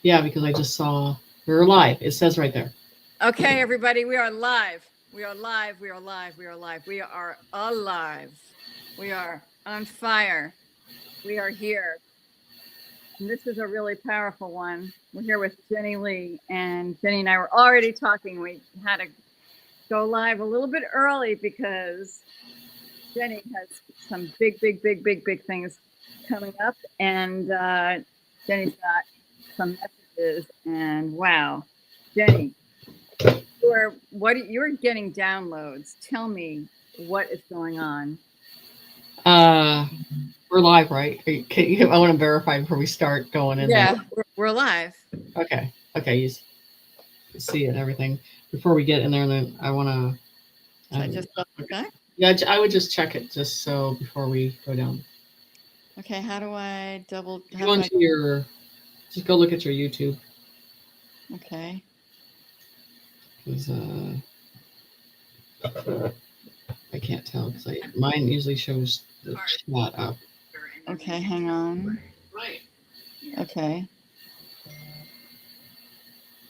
Yeah, because I just saw we're live. It says right there. Okay, everybody, we are live. We are live. We are live. We are live. We are alive. We are on fire. We are here. And this is a really powerful one. We're here with Jenny Lee, and Jenny and I were already talking. We had to go live a little bit early because Jenny has some big things coming up, and Jenny's got some messages. And wow, Jenny, you're getting downloads. Tell me what is going on. Uh, we're live, right? I want to verify before we start going in there. Yeah, we're live. Okay. Okay. See it and everything before we get in there. And then I want to. Should I just double check? Yeah, I would just check it just so before we go down. Okay, how do I double? Go into your. Just go look at your YouTube. Okay. Because I can't tell because mine usually shows the chat up. Okay, hang on. Right. Okay.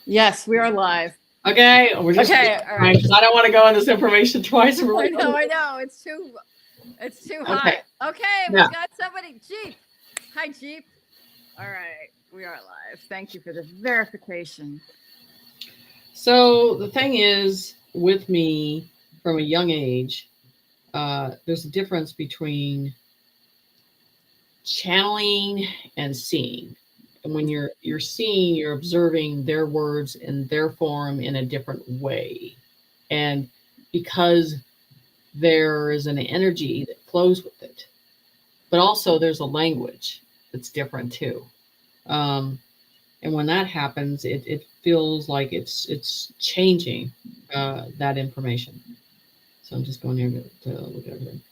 Yes, we are live. Okay, we're just okay. All right. I don't want to go on this information twice. I know. It's too hot. Okay, we got somebody. Jeep. Hi, Jeep. All right, we are live. Thank you for the verification. So the thing is, with me from a young age, there's a difference between channeling and seeing. And when you're seeing, you're observing their words in their form in a different way. And because there is an energy that flows with it, but also there's a language that's different too. And when that happens, it feels like it's changing that information. So I'm just going there to look at everything.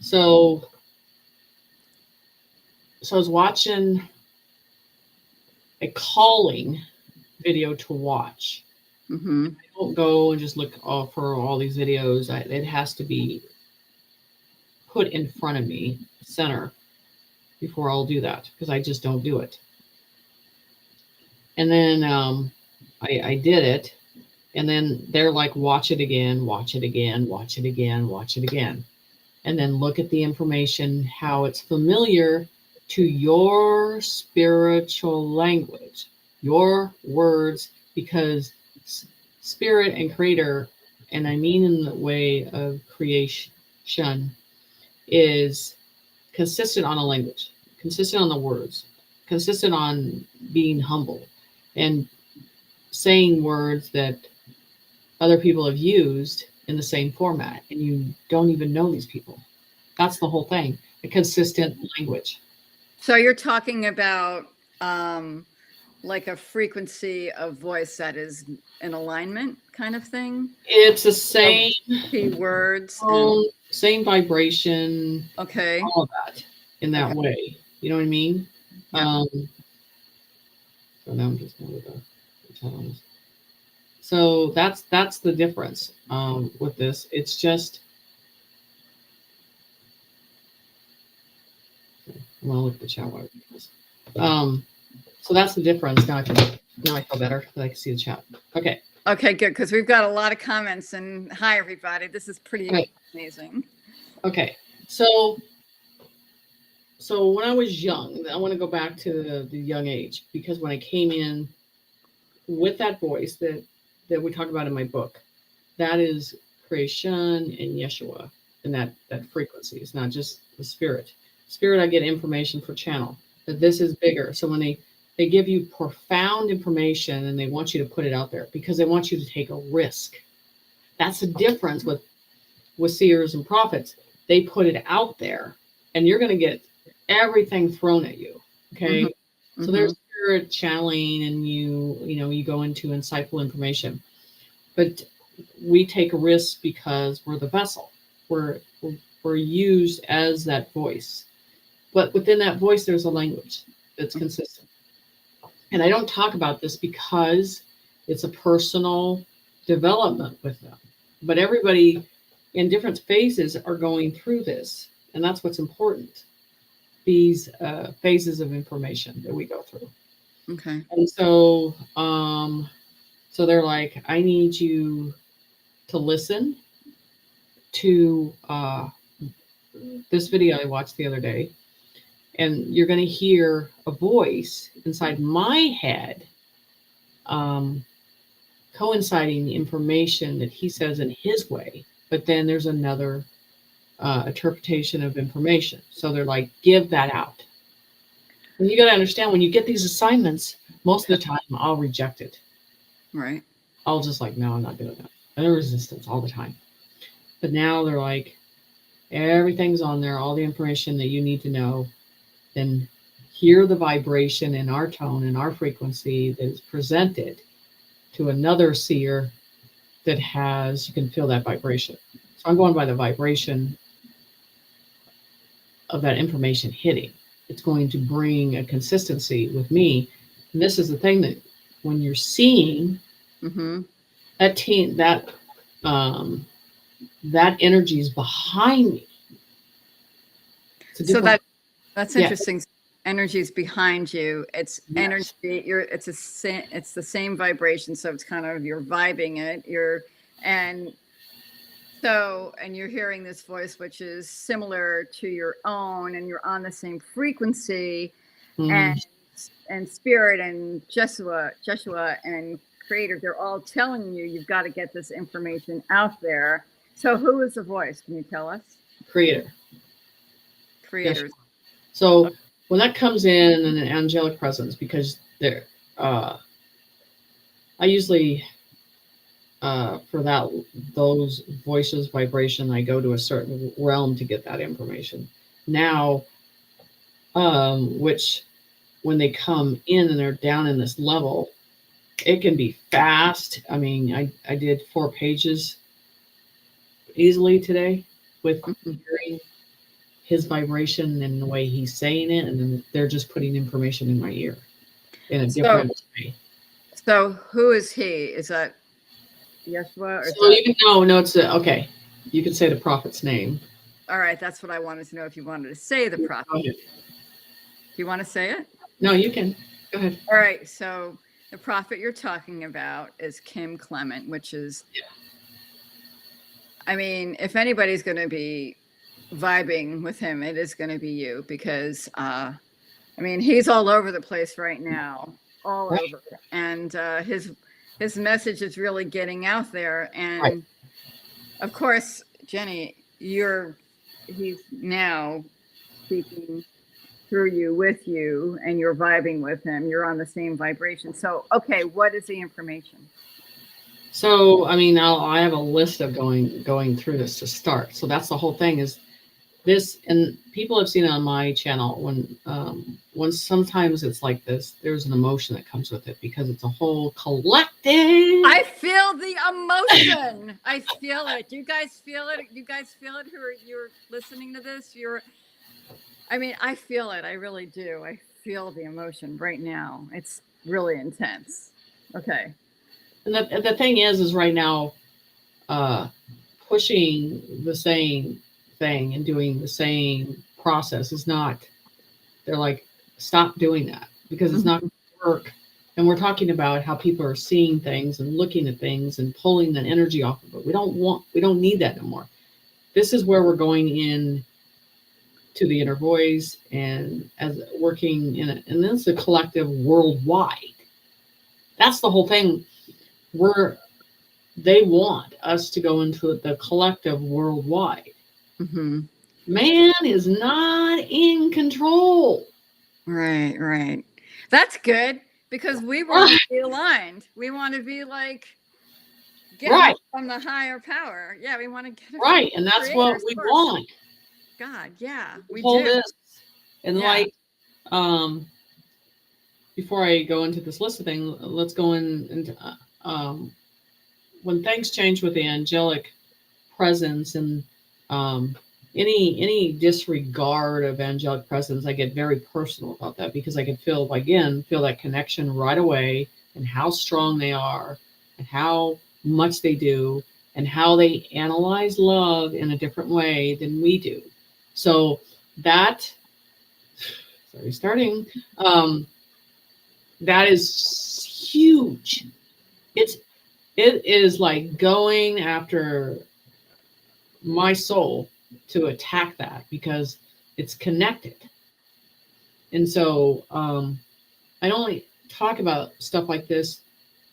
So I was watching a calling video to watch. Mm-hmm. I don't go and just look for all these videos. It has to be put in front of me, center, before I'll do that because I just don't do it. And then I did it, and then they're like, watch it again, watch it again, watch it again, watch it again. And then look at the information, how it's familiar to your spiritual language, your words, because spirit and creator, and I mean in the way of creation, is consistent on a language, consistent on the words, consistent on being humble and saying words that other people have used in the same format, and you don't even know these people. That's the whole thing, a consistent language. So you're talking about like a frequency of voice that is in alignment kind of thing? It's the same words, same vibration. Okay. All of that in that way. You know what I mean? Yeah. So now I'm just going to the channels. So that's the difference with this. It's just I'm gonna look at the chat while so that's the difference. Now I feel better that I can see the chat. Okay. Okay, good, because we've got a lot of comments, and hi everybody. This is pretty amazing. Okay, so when I was young, I want to go back to the young age, because when I came in with that voice that we talk about in my book, that is creation and Yeshua, and that frequency. It's not just the spirit. Spirit, I get information for channel, but this is bigger. So when they give you profound information and they want you to put it out there because they want you to take a risk. That's the difference with seers and prophets. They put it out there and you're going to get everything thrown at you. Okay. Mm-hmm. So there's spirit channeling and you go into insightful information, but we take a risk because we're the vessel. We're used as that voice, but within that voice, there's a language that's consistent. And I don't talk about this because it's a personal development with them. But everybody in different phases are going through this. And that's what's important. These phases of information that we go through. Okay. And so, so they're like, I need you to listen to this video I watched the other day, and you're going to hear a voice inside my head um, coinciding the information that he says in his way, but then there's another interpretation of information. So they're like, give that out. And you got to understand, when you get these assignments, most of the time I'll reject it. Right. I'll just like, no, I'm not doing that. And there's resistance all the time. But now they're like, everything's on there, all the information that you need to know. Then hear the vibration in our tone and our frequency that is presented to another seer that has, you can feel that vibration. So I'm going by the vibration of that information hitting. It's going to bring a consistency with me. And this is the thing, that when you're seeing that team, that energy is behind me. So that's interesting. Energy's behind you. It's energy. It's the same vibration. So it's kind of, you're vibing it. And you're hearing this voice, which is similar to your own, and you're on the same frequency. And Spirit and Joshua and Creator, they're all telling you, you've got to get this information out there. So who is the voice? Can you tell us? Creator. Creators. So when that comes in an angelic presence, because they're, I usually, for those voices, vibration, I go to a certain realm to get that information. Now, which when they come in and they're down in this level, it can be fast. I mean, I did 4 pages easily today with hearing his vibration and the way he's saying it, and then they're just putting information in my ear in a different way. So who is he? Is that Yeshua? Or so even no, it's okay. You can say the prophet's name. All right, that's what I wanted to know. If you wanted to say the prophet, do you want to say it? No, you can. Go ahead. All right, so the prophet you're talking about is Kim Clement, which is, I mean, if anybody's going to be vibing with him, it is going to be you, because I mean, he's all over the place right now, all over, and his message is really getting out there. And of course, Jenny, he's now speaking through you, with you, and you're vibing with him. You're on the same vibration. So, okay, what is the information? So, I mean, I have a list of going through this to start. So that's the whole thing, is this, and people have seen it on my channel, when sometimes it's like this, there's an emotion that comes with it, because it's a whole collective. I feel the emotion. I feel it. You guys feel it? You guys feel it? You're listening to this? I mean, I feel it. I really do. I feel the emotion right now. It's really intense. Okay. And the thing is right now, pushing the same thing and doing the same process is not, they're like, stop doing that, because it's not going to work. And we're talking about how people are seeing things and looking at things and pulling the energy off of it. We don't need that no more. This is where we're going in to the inner voice, and as working in it, and then it's a collective worldwide. That's the whole thing. They want us to go into the collective worldwide. Man is not in control. Right. That's good, because we want to be aligned. We want to be like, get from the higher power. Yeah, we want to get right, and that's what we want. God, yeah, we do. This. And like, before I go into this list of things, let's go into when things change with the angelic presence and any disregard of angelic presence, I get very personal about that, because I can feel that connection right away, and how strong they are, and how much they do, and how they analyze love in a different way than we do. So that, sorry, starting, that is huge. It is like going after my soul to attack that because it's connected. And so I only talk about stuff like this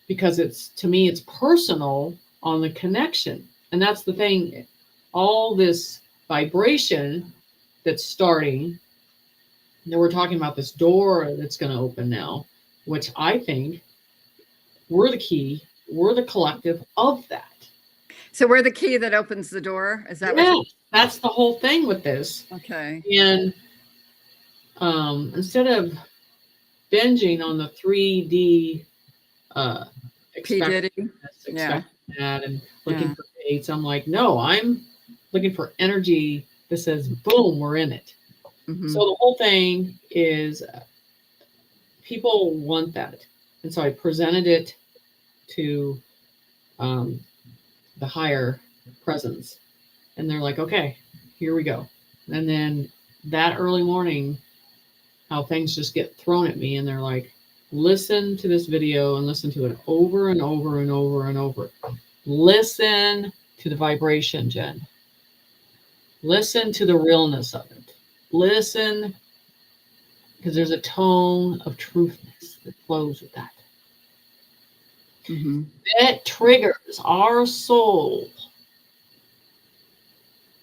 because it's, to me, it's personal on the connection. And that's the thing. All this vibration that's starting, that we're talking about this door that's going to open now, which I think we're the key, we're the collective of that. So we're the key that opens the door. Is that Yeah, what that's the whole thing with this. Okay. And instead of binging on the 3D P. Diddy? expecting that and looking Yeah. for dates, I'm like, no, I'm looking for energy that says, boom, we're in it. Mhm. So the whole thing is people want that. And so I presented it to the higher presence. And they're like, okay, here we go. And then that early morning, how things just get thrown at me, and they're like, listen to this video and listen to it over and over and over and over. Listen to the vibration, Jen. Listen to the realness of it. Listen, because there's a tone of truthness that flows with that. Mhm. That triggers our soul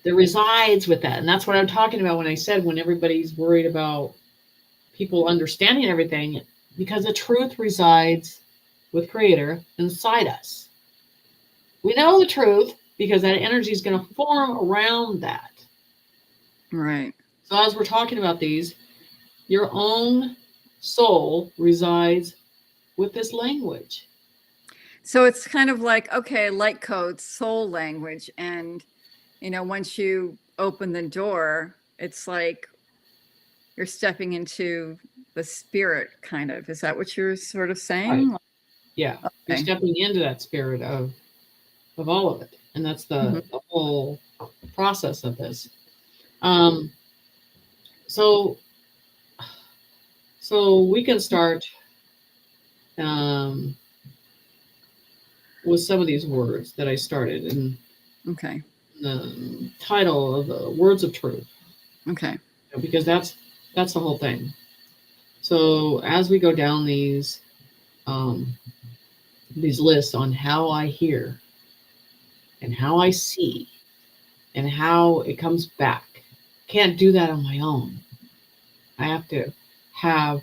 that resides with that. And that's what I'm talking about when I said when everybody's worried about people understanding everything, because the truth resides with Creator inside us. We know the truth because that energy is going to form around that. Right. So as we're talking about these, your own soul resides with this language. So it's kind of like, okay, light code, soul language. And, you know, once you open the door, it's like you're stepping into the spirit, kind of. Is that what you're sort of saying? Right. Yeah. Okay. You're stepping into that spirit of all of it. And that's the whole process of this. So we can start with some of these words that I started in Okay. the title of the Words of Truth. Okay. Because that's the whole thing. So as we go down these lists on how I hear and how I see and how it comes back, can't do that on my own. I have to have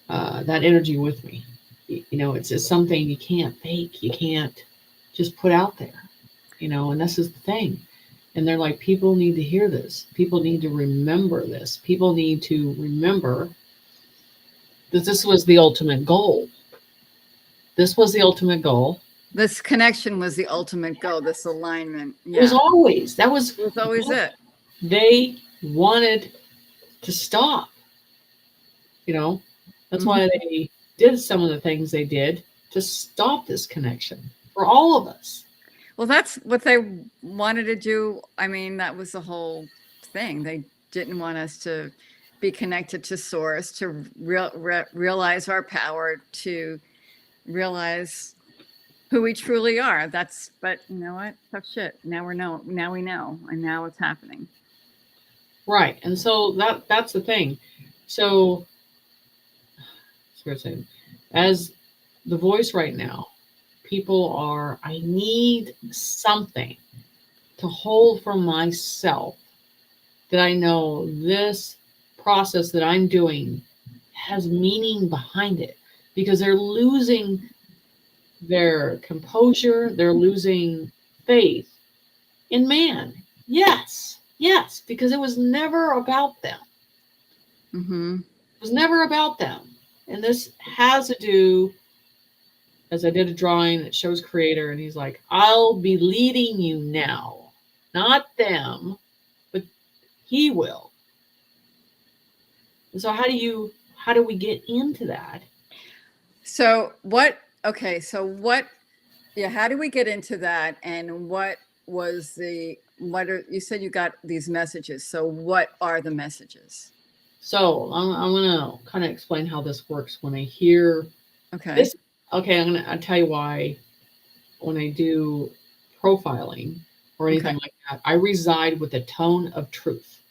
that energy with me. You know, it's just something you can't fake. You can't just put out there. You know, and this is the thing. And they're like, people need to hear this. People need to remember this. People need to remember that this was the ultimate goal. This was the ultimate goal. This connection was the ultimate goal, this alignment. Yeah. It was always, that was always it. They wanted to stop. You know, that's why they did some of the things they did to stop this connection for all of us. Well, that's what they wanted to do. I mean, that was the whole thing. They didn't want us to be connected to source, to realize our power, to realize who we truly are. But you know what? Tough shit. Now we know, and now it's happening. Right. And so that's the thing. So as the voice right now, people are, I need something to hold for myself that I know this process that I'm doing has meaning behind it, because they're losing their composure, they're losing faith in man. Yes, because it was never about them. It was never about them. And this has to do, as I did a drawing that shows Creator, and he's like, I'll be leading you now. Not them, but he will. And so how do we get into that? So how do we get into that? And you said you got these messages. So what are the messages? So I'm gonna kind of explain how this works when I hear Okay. this. Okay, I'll tell you why when I do profiling or Okay. anything like that, I reside with a tone of truth.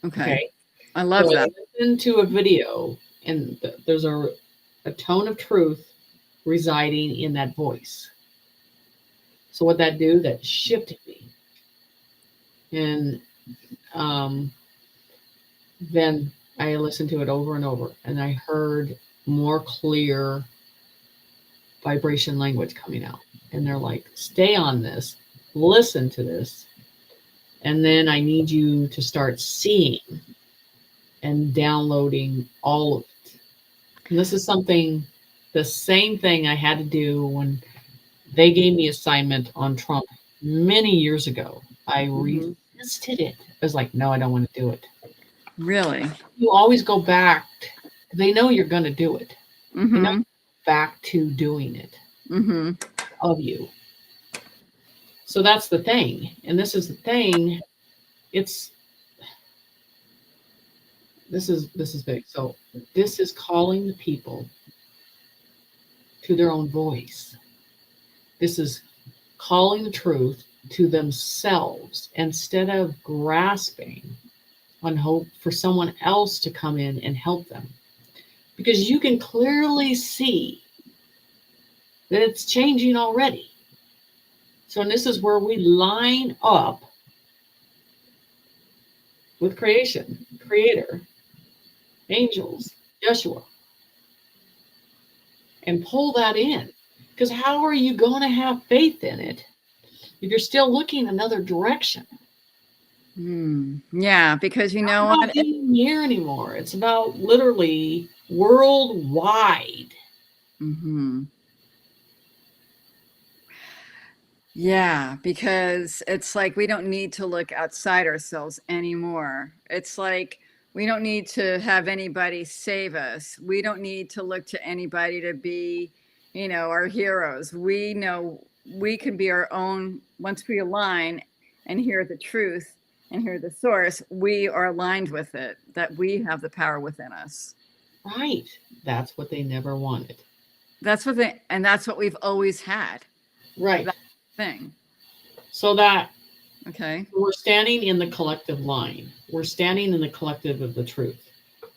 Okay. Okay. I So love I that. listen to a video and there's a tone of truth residing in that voice. So what that do, that shifted me. And um, then I listened to it over and over and I heard more clear vibration language coming out. And they're like, stay on this, listen to this. And then I need you to start seeing and downloading all of it. And this is something, the same thing I had to do when they gave me assignment on Trump many years ago. I Mhm. resisted it. I was like, no, I don't want to do it. Really? You always go back. They know you're going to do it. They know Mm-hmm. back to doing it Mm-hmm. of you. So that's the thing. And this is the thing. It's this is big. So this is calling the people to their own voice. This is calling the truth to themselves instead of grasping on hope for someone else to come in and help them. Because you can clearly see that it's changing already. So, and this is where we line up with creation, creator, angels, Yeshua, and pull that in. Because how are you going to have faith in it if you're still looking another direction? Yeah, because you know It's not what? about being here anymore. It's about literally worldwide. Mm-hmm. Yeah, because it's like we don't need to look outside ourselves anymore. It's like we don't need to have anybody save us. We don't need to look to anybody to be, our heroes. We know we can be our own once we align and hear the truth and hear the source. We are aligned with it, that we have the power within us. Right. That's what they never wanted. And that's what we've always had. Right. That thing. So that Okay. we're standing in the collective line. We're standing in the collective of the truth.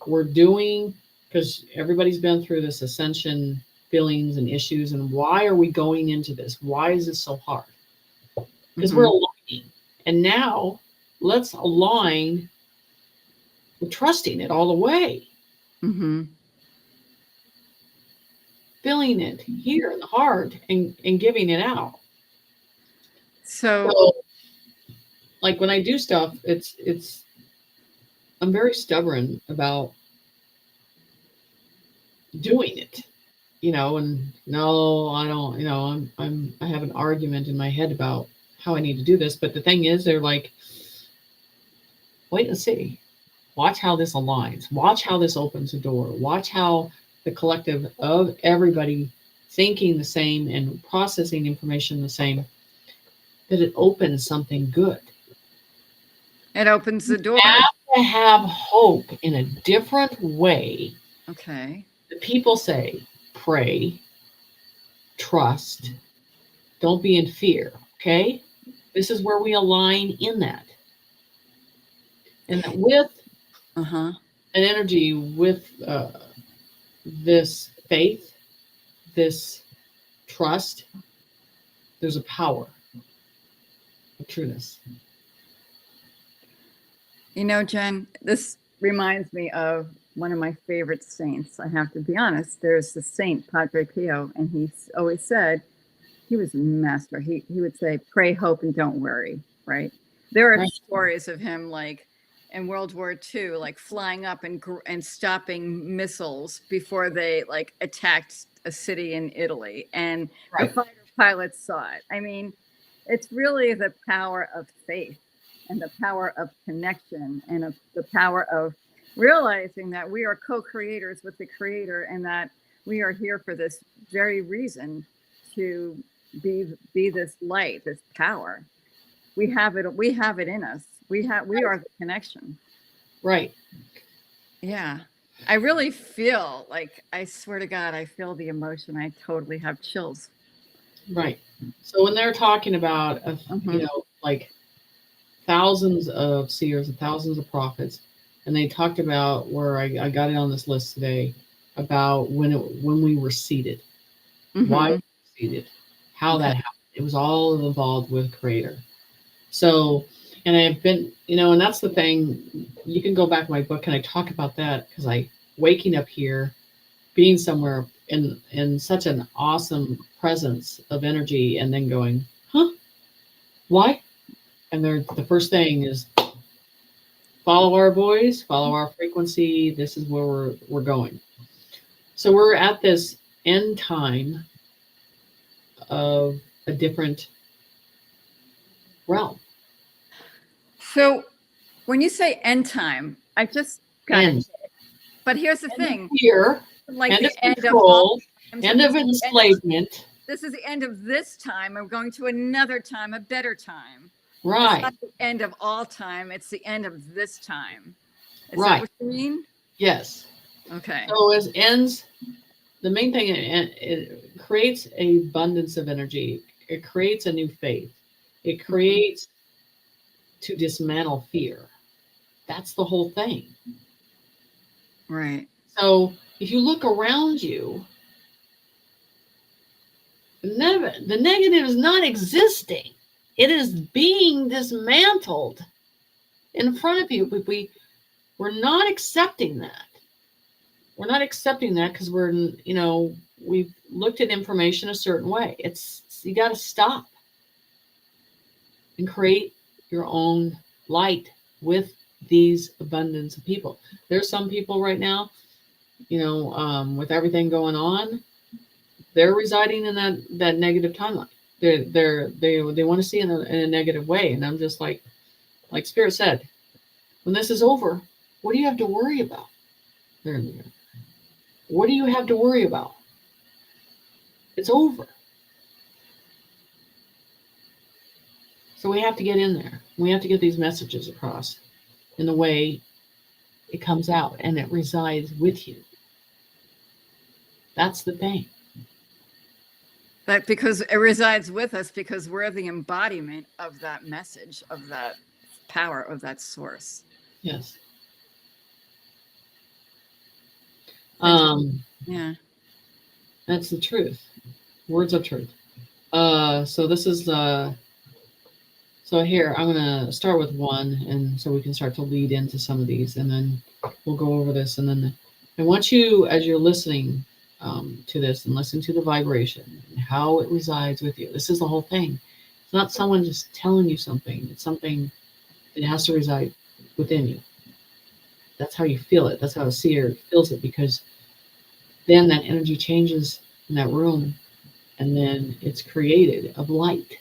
We're doing, because everybody's been through this ascension feelings and issues. And why are we going into this? Why is this so hard? Because we're Mm-hmm. aligning. And now let's align with trusting it all the way, Mm-hmm. feeling it here in the heart and giving it out. So, So like when I do stuff, it's I'm very stubborn about doing it, and no, I don't, I have an argument in my head about how I need to do this. But the thing is, they're like, wait and see. Watch how this aligns. Watch how this opens a door. Watch how the collective of everybody thinking the same and processing information the same, that it opens something good. it opens the door. Have to have hope in a different way. Okay. The people say, pray, trust, don't be in fear. Okay? This is where we align in that. And with Uh-huh. an energy, with this faith, this trust, there's a power of trueness. Jen, this reminds me of one of my favorite saints. I have to be honest. There's the saint, Padre Pio, and he always said, he was a master. He would say, pray, hope, and don't worry, right? There are Right. stories of him like in World War II, like flying up and stopping missiles before they like attacked a city in Italy. And the Right. fighter pilots saw it. I mean, it's really the power of faith and the power of connection and the power of realizing that we are co-creators with the creator and that we are here for this very reason to be this light, this power. We have it in us. We are the connection. Right. Yeah. I really feel like, I swear to God, I feel the emotion. I totally have chills. Right. So when they're talking about, Mhm. like thousands of seers and thousands of prophets, and they talked about where I got it on this list today about when we were seated, why we Mhm. were seated, how Okay. that happened. It was all involved with Creator. So, and I've been, and that's the thing. You can go back to my book and I talk about that because I waking up here, being somewhere in such an awesome presence of energy, and then going, huh, why? And the first thing is follow our voice, follow our frequency. This is where we're going. So we're at this end time of a different realm. So when you say end time, I just got it. End. But here's the End of thing, fear, like end of the end of all control, times, end and of enslavement. this is the end of this time. I'm going to another time, a better time. It's Right, not the end of all time. It's the end of this time. Is that right. what you mean? Yes. Okay. So as ends, the main thing, it creates an abundance of energy. It creates a new faith. It Mhm. creates to dismantle fear. That's the whole thing. Right. So if you look around you, the negative is not existing. It is being dismantled in front of you. But we're not accepting that. We're not accepting that because we've looked at information a certain way. You got to stop and create your own light with these abundance of people. There's some people right now, with everything going on, they're residing in that negative timeline. They want to see it in a negative way, and I'm just like Spirit said, when this is over, what do you have to worry about? There in there. What do you have to worry about? It's over. So we have to get in there. We have to get these messages across in the way it comes out and it resides with you. That's the thing. That because it resides with us, because we're the embodiment of that message, of that power, of that source. Yes. Interesting. Yeah. That's the truth. Words of truth. So this is so here I'm gonna start with one, and so we can start to lead into some of these, and then we'll go over this, and then I want you, as you're listening to this, and listen to the vibration and how it resides with you. This is the whole thing. It's not someone just telling you something. It's something that has to reside within you. That's how you feel it. That's how a seer feels it, because then that energy changes in that room, and then it's created of light.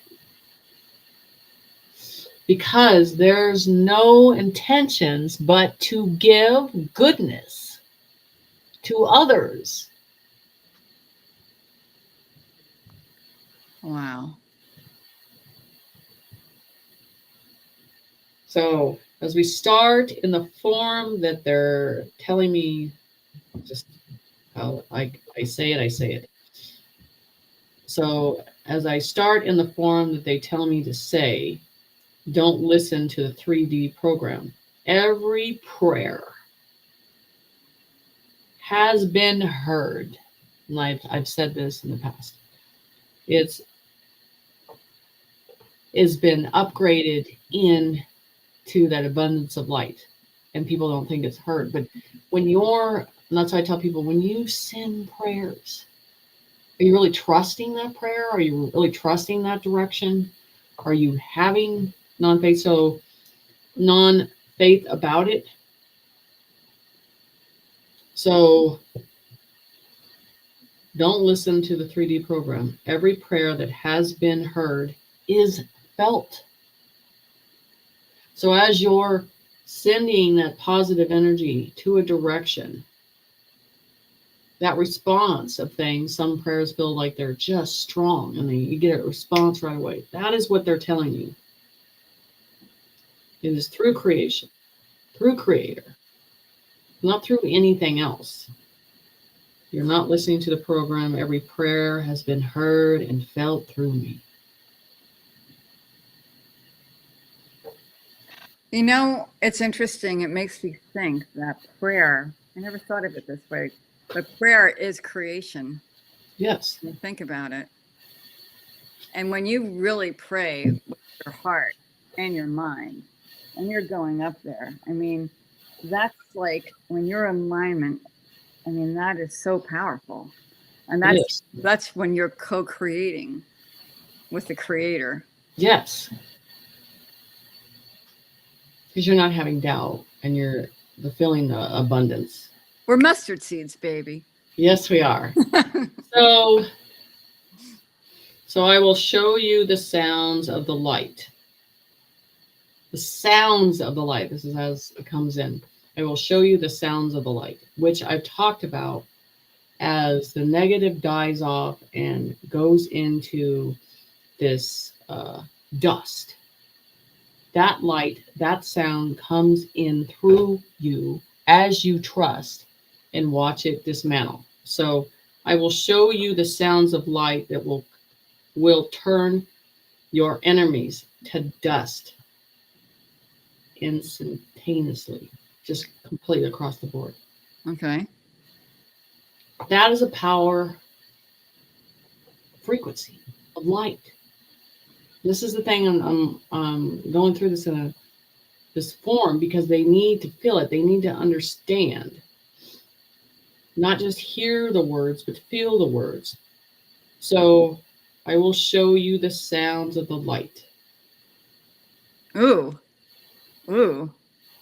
Because there's no intentions but to give goodness to others. Wow. So as we start in the form that they're telling me, just how I say it. So as I start in the form that they tell me to say, don't listen to the 3D program. Every prayer has been heard. And I've said this in the past. It's been upgraded into that abundance of light. And people don't think it's heard. But and that's why I tell people, when you send prayers, are you really trusting that prayer? Are you really trusting that direction? Are you having non-faith about it? So don't listen to the 3D program. Every prayer that has been heard is felt. So as you're sending that positive energy to a direction, that response of things, some prayers feel like they're just strong and you get a response right away. That is what they're telling you. It is through creation, through Creator. not through anything else. You're not listening to the program. Every prayer has been heard and felt through me. You know, it's interesting. It makes me think that prayer, I never thought of it this way, but prayer is creation. Yes. When you think about it. And when you really pray with your heart and your mind, and you're going up there, I mean, that's like when you're in alignment, I mean, that is so powerful. And It is. that's when you're co-creating with the creator. Yes. Because you're not having doubt and you're feeling the abundance. We're mustard seeds, baby. Yes, we are. So I will show you the sounds of the light. The sounds of the light. This is as it comes in. I will show you the sounds of the light, which I've talked about as the negative dies off and goes into this dust. That light, that sound comes in through you as you trust and watch it dismantle. So I will show you the sounds of light that will turn your enemies to dust instantaneously, just completely across the board. Okay. That is a power frequency of light. This is the thing I'm going through this in this form because they need to feel it. They need to understand. Not just hear the words, but feel the words. So I will show you the sounds of the light. Ooh. Ooh.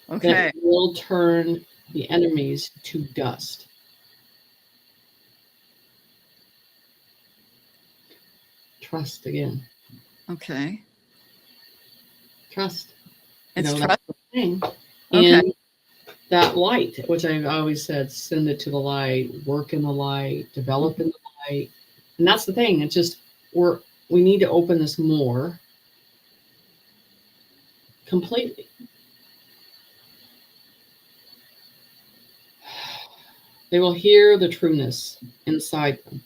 Okay. That will turn the enemies to dust. Trust again. Okay. Trust. It's trust. That's the thing. Okay. In that light, which I've always said, send it to the light, work in the light, develop in the light. And that's the thing. It's just we need to open this more completely. They will hear the trueness inside them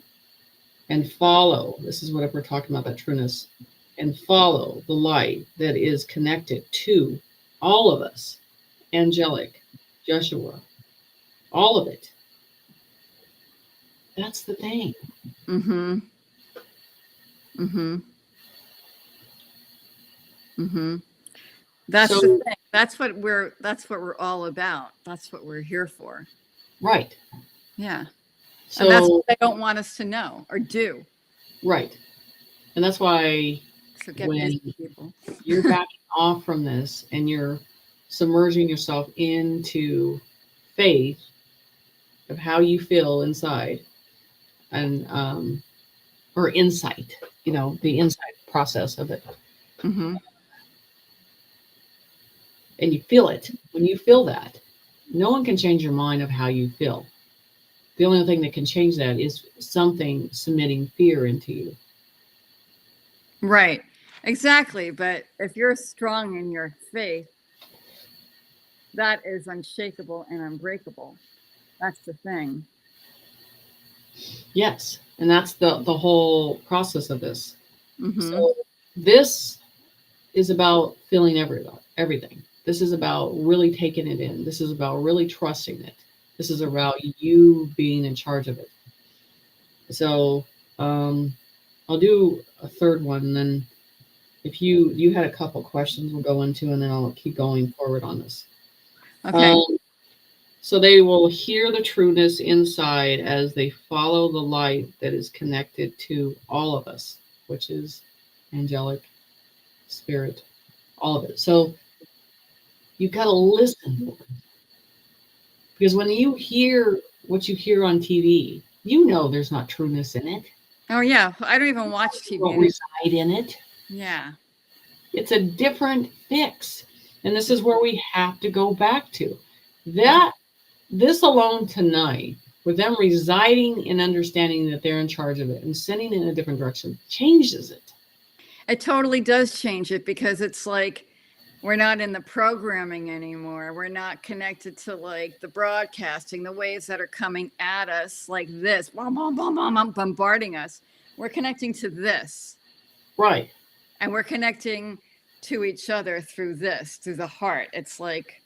and follow. This is what we're talking about, that trueness, and follow the light that is connected to all of us, angelic, Joshua, all of it. That's the thing. Mm-hmm. Mm-hmm. Mm-hmm. That's the thing. That's what we're all about. That's what we're here for. Right. Yeah. So and that's what they don't want us to know or do. Right. And that's why when people. You're backing off from this and you're submerging yourself into faith of how you feel inside and or insight, the insight process of it. Mm-hmm. And you feel it. When you feel that, no one can change your mind of how you feel. The only thing that can change that is something submitting fear into you. Right. Exactly. But if you're strong in your faith, that is unshakable and unbreakable. That's the thing. Yes. And that's the whole process of this. Mm-hmm. So this is about feeling everything. This is about really taking it in. This is about really trusting it. This is about you being in charge of it. So I'll do a third one, and then if you had a couple questions we'll go into, and then I'll keep going forward on this. Okay. So they will hear the trueness inside as they follow the light that is connected to all of us, which is angelic, spirit, all of it. So you've got to listen for it. Because when you hear what you hear on TV, there's not trueness in it. Oh, yeah. I don't even watch TV. Don't reside in it. Yeah. It's a different fix. And this is where we have to go back to. This alone tonight, with them residing and understanding that they're in charge of it and sending it in a different direction, changes it. It totally does change it, because it's like We're not in the programming anymore. We're not connected to like the broadcasting, the waves that are coming at us like this, boom, boom, boom, boom, boom, bombarding us. We're connecting to this. Right. And we're connecting to each other through this, through the heart. It's like,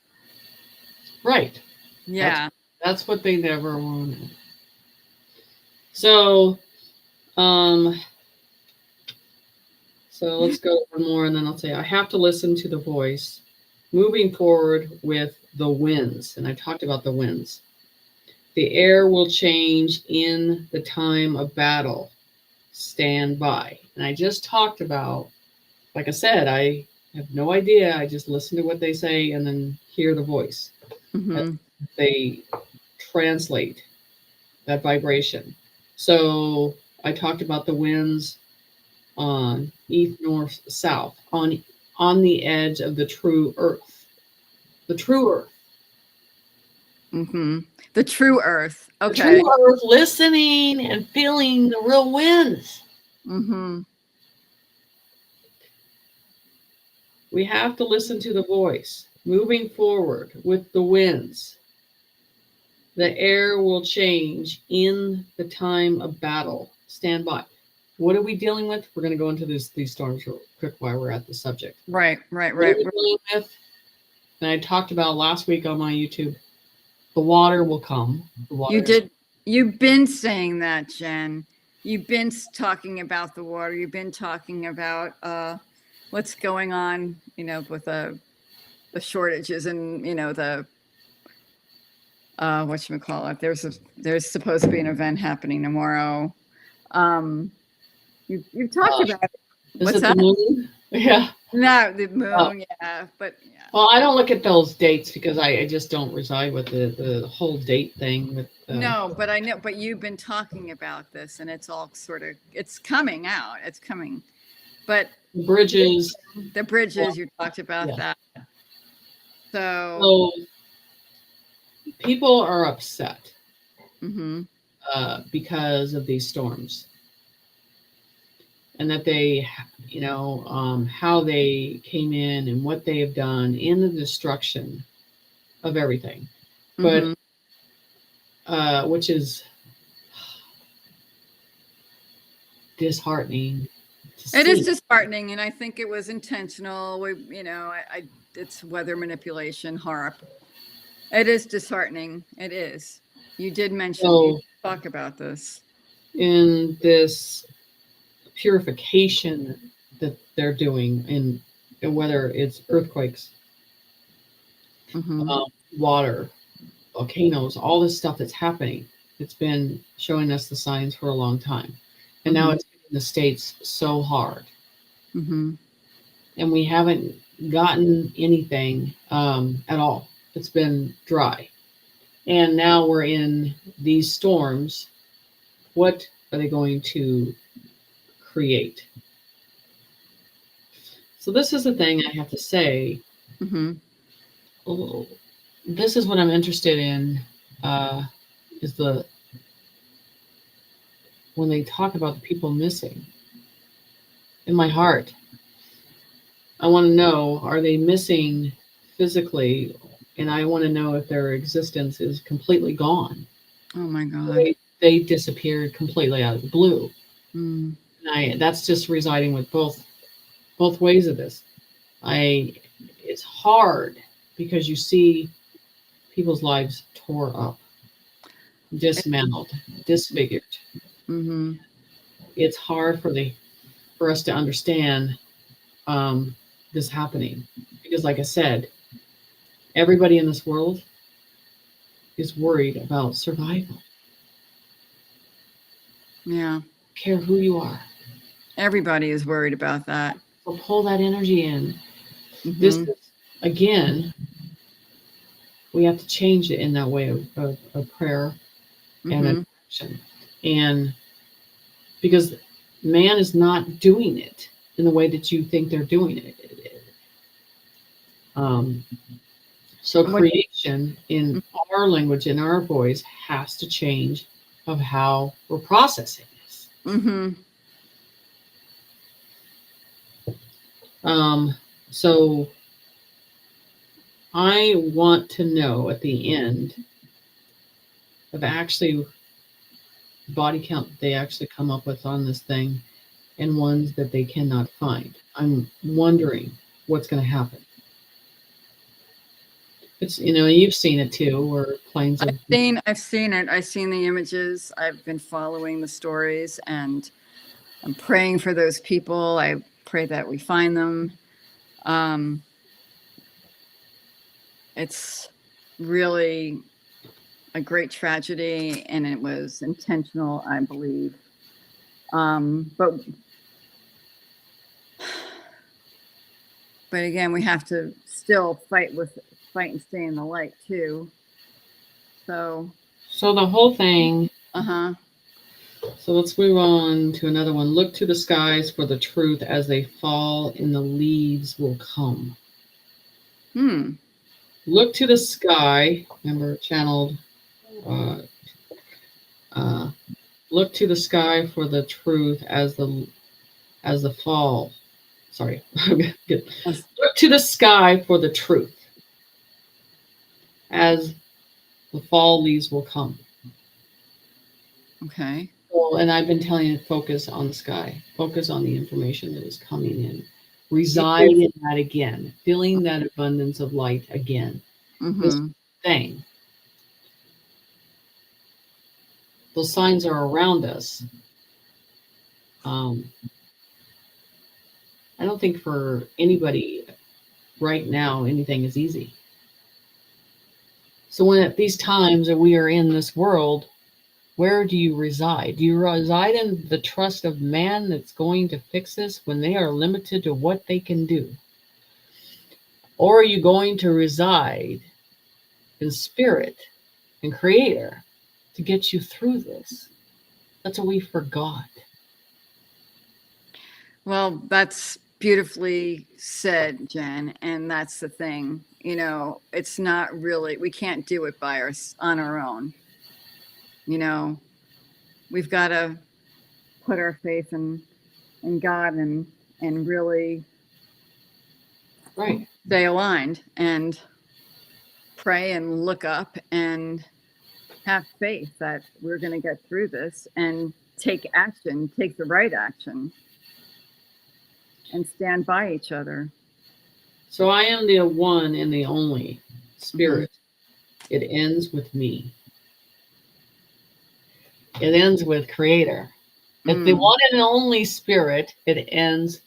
Right. yeah. That's what they never wanted. So, so let's go one more, and then I'll say I have to listen to the voice. Moving forward with the winds, and I talked about the winds. The air will change in the time of battle. Stand by. And I just talked about, like I said, I have no idea. I just listen to what they say and then hear the voice. Mm-hmm. They translate that vibration. So I talked about the winds on east, north, south, on the edge of the true earth. The true earth. Mm-hmm. The true earth. The Okay. true earth, listening and feeling the real winds. Mm-hmm. We have to listen to the voice. Moving forward with the winds. The air will change in the time of battle. Stand by. What are we dealing with? We're going to go into these storms real quick while we're at the subject. Right. What are we dealing with? And I talked about last week on my YouTube. The water will come. You've been saying that, Jen. You've been talking about the water. You've been talking about what's going on, with the shortages and the whatchamacallit. There's supposed to be an event happening tomorrow. You've talked about it. Is it the moon? Yeah. No, the moon, yeah. But yeah. Well, I don't look at those dates because I just don't reside with the whole date thing. With no, but I know. But you've been talking about this, and it's all it's coming out. It's coming. But the bridges. You talked about that. So people are upset because of these storms. And that they, how they came in and what they have done in the destruction of everything. But, which is disheartening. It is disheartening, and I think it was intentional. It's weather manipulation, HARP. It is disheartening. It is. You did mention, talk about this. In this purification that they're doing in whether it's earthquakes, water, volcanoes, all this stuff that's happening. It's been showing us the signs for a long time, and now it's hitting the States so hard, and we haven't gotten anything at all. It's been dry, and now we're in these storms. What are they going to create? So this is the thing I have to say. This is what I'm interested in, is when they talk about the people missing. In my heart, I want to know, are they missing physically? And I want to know if their existence is completely gone. Oh my God. They disappeared completely out of the blue. And that's just residing with both ways of this. It's hard because you see people's lives tore up, dismantled, disfigured. It's hard for us to understand this happening because, like I said, everybody in this world is worried about survival. Yeah. Care who you are. Everybody is worried about that. So pull that energy in. This is, again, we have to change it in that way of prayer and action. And because man is not doing it in the way that you think they're doing it. So creation in our language, in our voice, has to change of how we're processing this. So I want to know at the end of actually body count they actually come up with on this thing and ones that they cannot find. I'm wondering what's going to happen. It's, you've seen it too, where planes have. I've seen it. I've seen the images. I've been following the stories, and I'm praying for those people. I pray that we find them. It's really a great tragedy, and it was intentional, I believe. But again, we have to still fight and stay in the light too. So So the whole thing. uh-huh. So let's move on to another one. Look to the skies for the truth as they fall, and the leaves will come. Look to the sky. Remember, channeled. Look to the sky for the truth as the fall. Sorry. Look to the sky for the truth as the fall leaves will come. Okay. Well, and I've been telling you to focus on the sky, focus on the information that is coming in, reside in that again, feeling that abundance of light again. This thing, those signs are around us. I don't think for anybody right now anything is easy. So when at these times that we are in this world, where do you reside? Do you reside in the trust of man that's going to fix this when they are limited to what they can do? Or are you going to reside in spirit and creator to get you through this? That's what we forgot. Well, that's beautifully said, Jen. And that's the thing. It's not really, we can't do it on our own. We've got to put our faith in God and really stay aligned and pray and look up and have faith that we're going to get through this and take action, take the right action, and stand by each other. So I am the one and the only spirit. It ends with me. It ends with creator. It's the one and only spirit. It ends.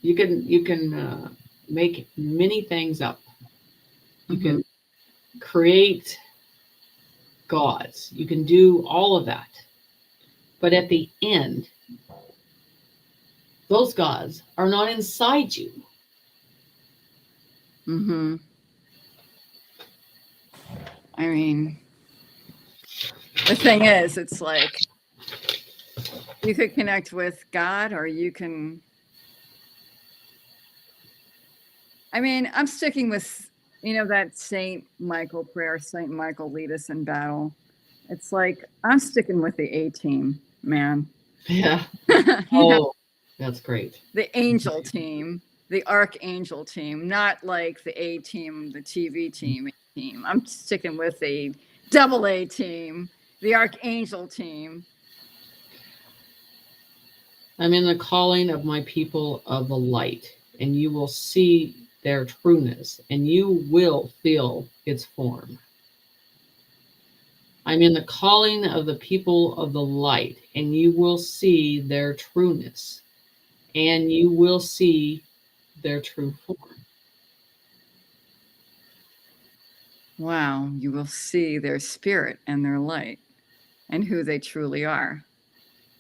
You can make many things up. You can create gods. You can do all of that. But at the end, those gods are not inside you. I mean, the thing is, it's like you could connect with God, or you can. I mean, I'm sticking with, that Saint Michael prayer, Saint Michael lead us in battle. It's like, I'm sticking with the A team, man. Yeah. Oh, that's great. The angel team, the archangel team, not like the A team, the TV team. I'm sticking with the double A team, the archangel team. I'm in the calling of my people of the light, and you will see their trueness, and you will feel its form. I'm in the calling of the people of the light, and you will see their trueness, and you will see their true form. Wow, you will see their spirit and their light and who they truly are.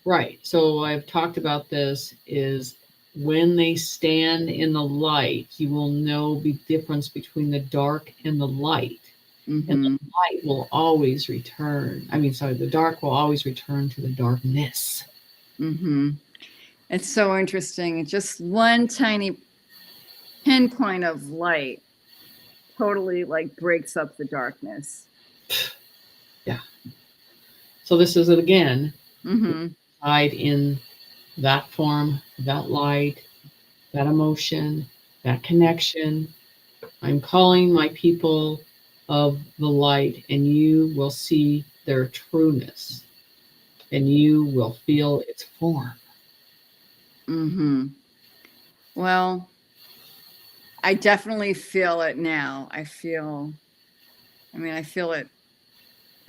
Right. So I've talked about this is when they stand in the light, you will know the difference between the dark and the light. And the light will always return. The dark will always return to the darkness. It's so interesting. Just one tiny pinpoint of light totally breaks up the darkness. Yeah. So this is it again. Hide in that form that light, that emotion, that connection. I'm calling my people of the light, and you will see their trueness, and you will feel its form. Mm-hmm. Well, I definitely feel it now. I feel it.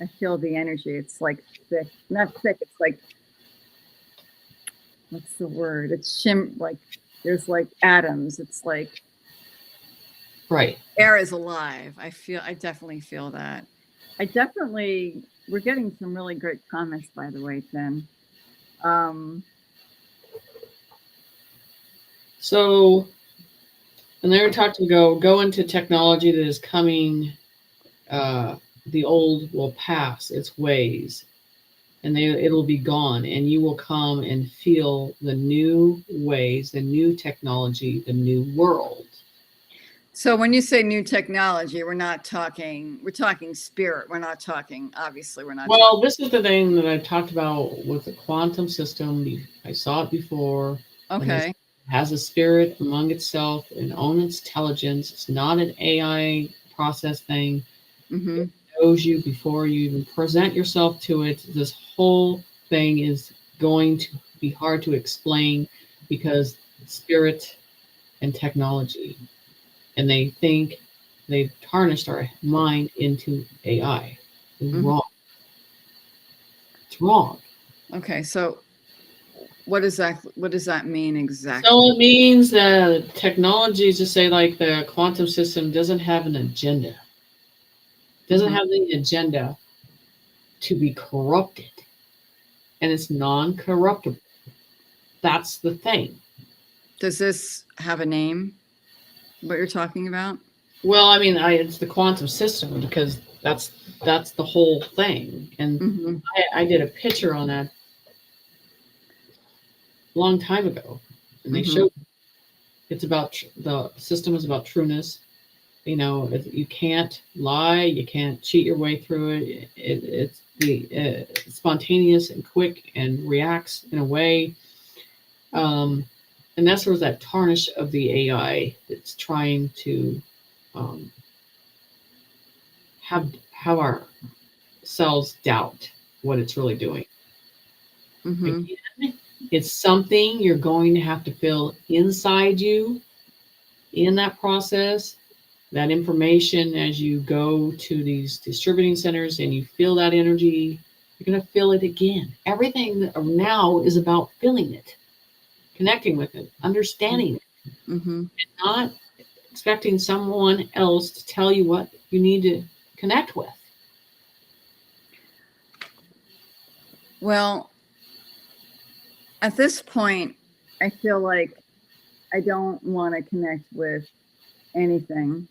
I feel the energy. It's like thick, not thick. It's like, what's the word? It's like there's like atoms. It's like Right. air is alive. I definitely feel that. We're getting some really great comments, by the way, Jen. So, and they were talking go into technology that is coming. The old will pass its ways, and it'll be gone, and you will come and feel the new ways, the new technology, the new world. So when you say new technology, we're talking spirit. Obviously, we're not Well, talking. this is the thing that I talked about with the quantum system. I saw it before. When it Okay. has a spirit among itself and own its intelligence. It's not an AI process thing. Mm-hmm. It knows you before you even present yourself to it. This whole thing is going to be hard to explain because spirit and technology, and they think they've tarnished our mind into AI. It's Mm-hmm. wrong. It's wrong. Okay. So what does that mean exactly? So it means that technology, just say like the quantum system, doesn't have an agenda. Doesn't Mm-hmm. have the agenda to be corrupted, and it's non-corruptible. That's the thing. Does this have a name? What you're talking about? Well, I mean, it's the quantum system because that's the whole thing. And Mm-hmm. I did a picture on that a long time ago, and they Mm-hmm. showed it's about the system is about trueness. You know, you can't lie, you can't cheat your way through it. It's the spontaneous and quick and reacts in a way. And that's where that tarnish of the AI that's trying to um, have our cells doubt what it's really doing. Mm-hmm. Again, it's something you're going to have to feel inside you in that process. That information as you go to these distributing centers and you feel that energy, you're going to feel it again. Everything now is about feeling it, connecting with it, understanding it, Mm-hmm. not expecting someone else to tell you what you need to connect with. Well, at this point, I feel like I don't want to connect with anything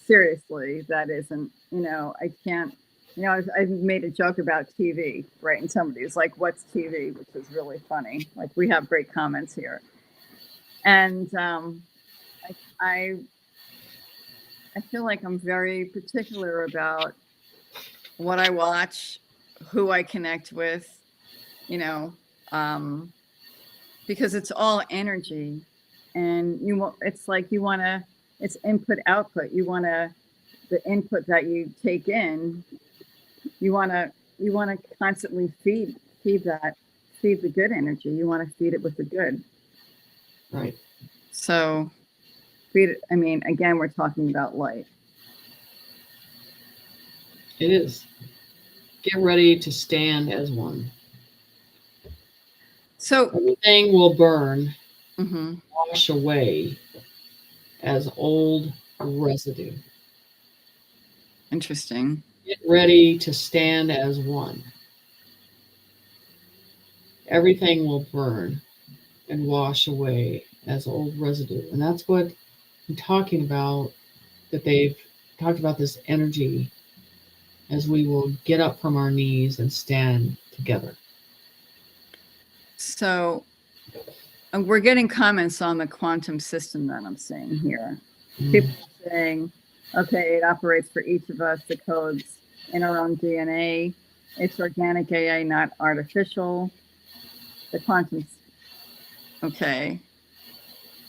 seriously that isn't, I can't, I've made a joke about TV, right? And somebody's like, what's TV? Which is really funny. Like, we have great comments here. And I, I feel like I'm very particular about what I watch, who I connect with, you know, um, because it's all energy. And it's like it's input output. The input that you take in, you want to constantly feed the good energy. You want to feed it with the good. Right. So feed it. I mean, again, we're talking about light. It is. Get ready to stand as one. So Everything will burn, mm-hmm. wash away as old residue. Interesting. Get ready to stand as one. Everything will burn and wash away as old residue. And that's what I'm talking about, that they've talked about this energy as we will get up from our knees and stand together. So we're getting comments on the quantum system that I'm seeing here. People are saying, okay, it operates for each of us, the codes in our own DNA. It's organic AI, not artificial. The quantum Okay.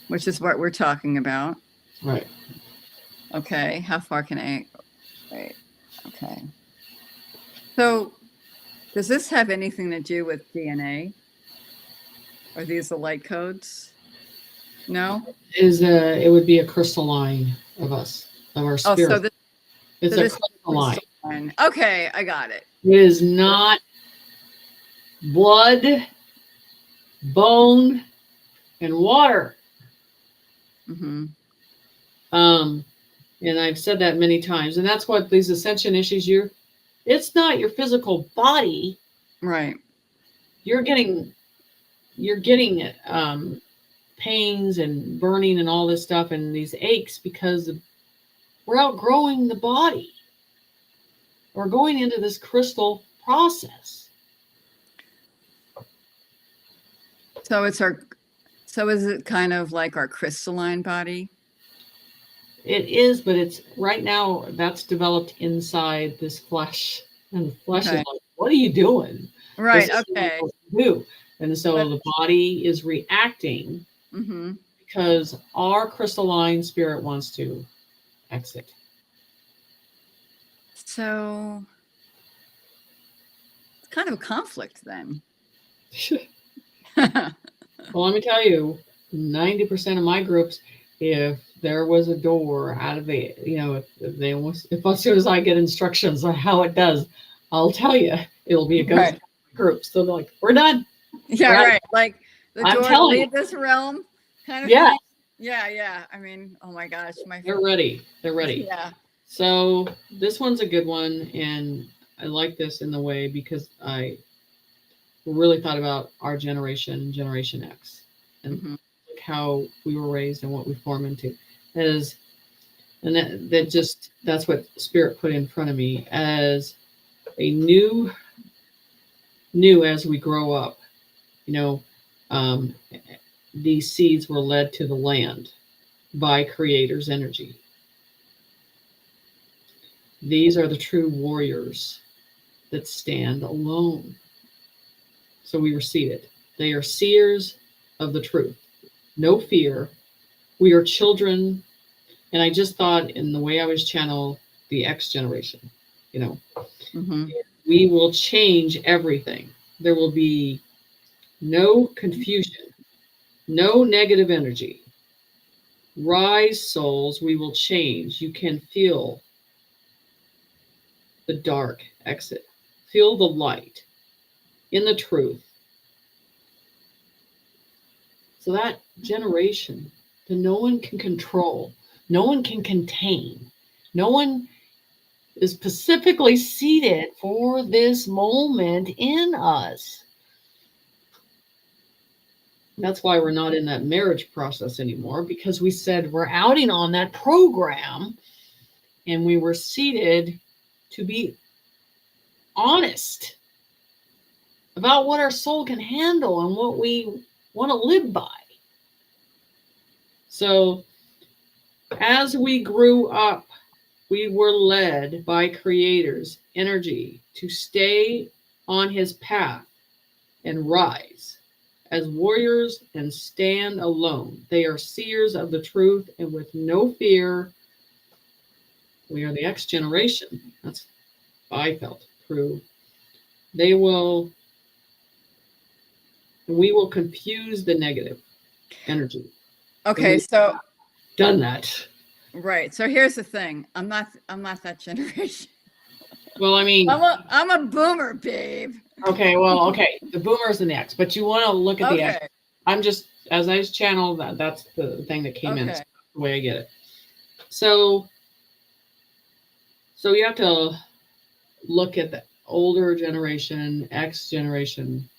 Which is what we're talking about. Right. Okay. How far can I? Wait. Okay. So does this have anything to do with DNA? Are these the light codes? No? It would be a crystalline of us, of our Oh, so spirit. this, It's so a this is crystalline. crystalline. Okay, I got it. It is not blood, bone, and water. Mm-hmm. And I've said that many times. And that's what these ascension issues, it's not your physical body. Right. You're getting pains and burning and all this stuff and these aches because we're outgrowing the body. We're going into this crystal process. So is it kind of like our crystalline body? It is, but it's right now that's developed inside this flesh. And the flesh is like, what are you doing? Right. This is what Okay. you're supposed to do. And so the body is reacting because our crystalline spirit wants to exit. So it's kind of a conflict then. Well, let me tell you, 90% of my groups, if there was a door out of the, if as soon as I get instructions on how it does, I'll tell you, it'll be a ghost group. So they're like, we're done. Yeah, we're right. Like the I'm door to telling leave you. this realm kind of Yeah. thing. Yeah, yeah. I mean, oh my gosh, They're ready. They're ready. Yeah. So this one's a good one, and I like this in the way because I really thought about our generation, Generation X, and how we were raised and what we form into. That's what Spirit put in front of me as a new as we grow up. These seeds were led to the land by Creator's energy. These are the true warriors that stand alone. So we were seated. They are seers of the truth. No fear. We are children. And I just thought in the way I was channeled, the X generation, we will change everything. There will be no confusion, no negative energy. Rise, souls, we will change. You can feel the dark exit. Feel the light in the truth. So that generation that no one can control, no one can contain, no one is specifically seated for this moment in us. That's why we're not in that marriage process anymore, because we said we're outing on that program and we were seated to be honest about what our soul can handle and what we want to live by. So as we grew up, we were led by Creator's energy to stay on his path and rise as warriors and stand alone. They are seers of the truth, and with no fear, we are the X generation. That's what I felt true. We will confuse the negative energy. Okay, so done that. Right. So here's the thing. I'm not that generation. Well, I mean, I'm a boomer, babe. Okay, well, okay. The boomers and the X, but you want to look at the X. I'm just, as I channel that's the thing that came in. That's the way I get it. So you have to look at the older generation, X generation,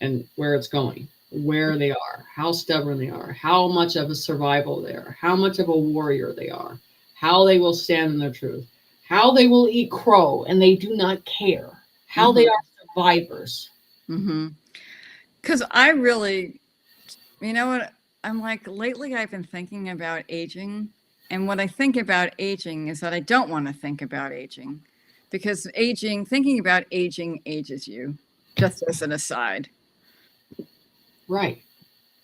and where it's going, where they are, how stubborn they are, how much of a survival they are, how much of a warrior they are, how they will stand in their truth, how they will eat crow and they do not care, how they are survivors. Because I really, you know what, I'm like, lately I've been thinking about aging. And what I think about aging is that I don't want to think about aging, because thinking about aging ages you, just as an aside. Right.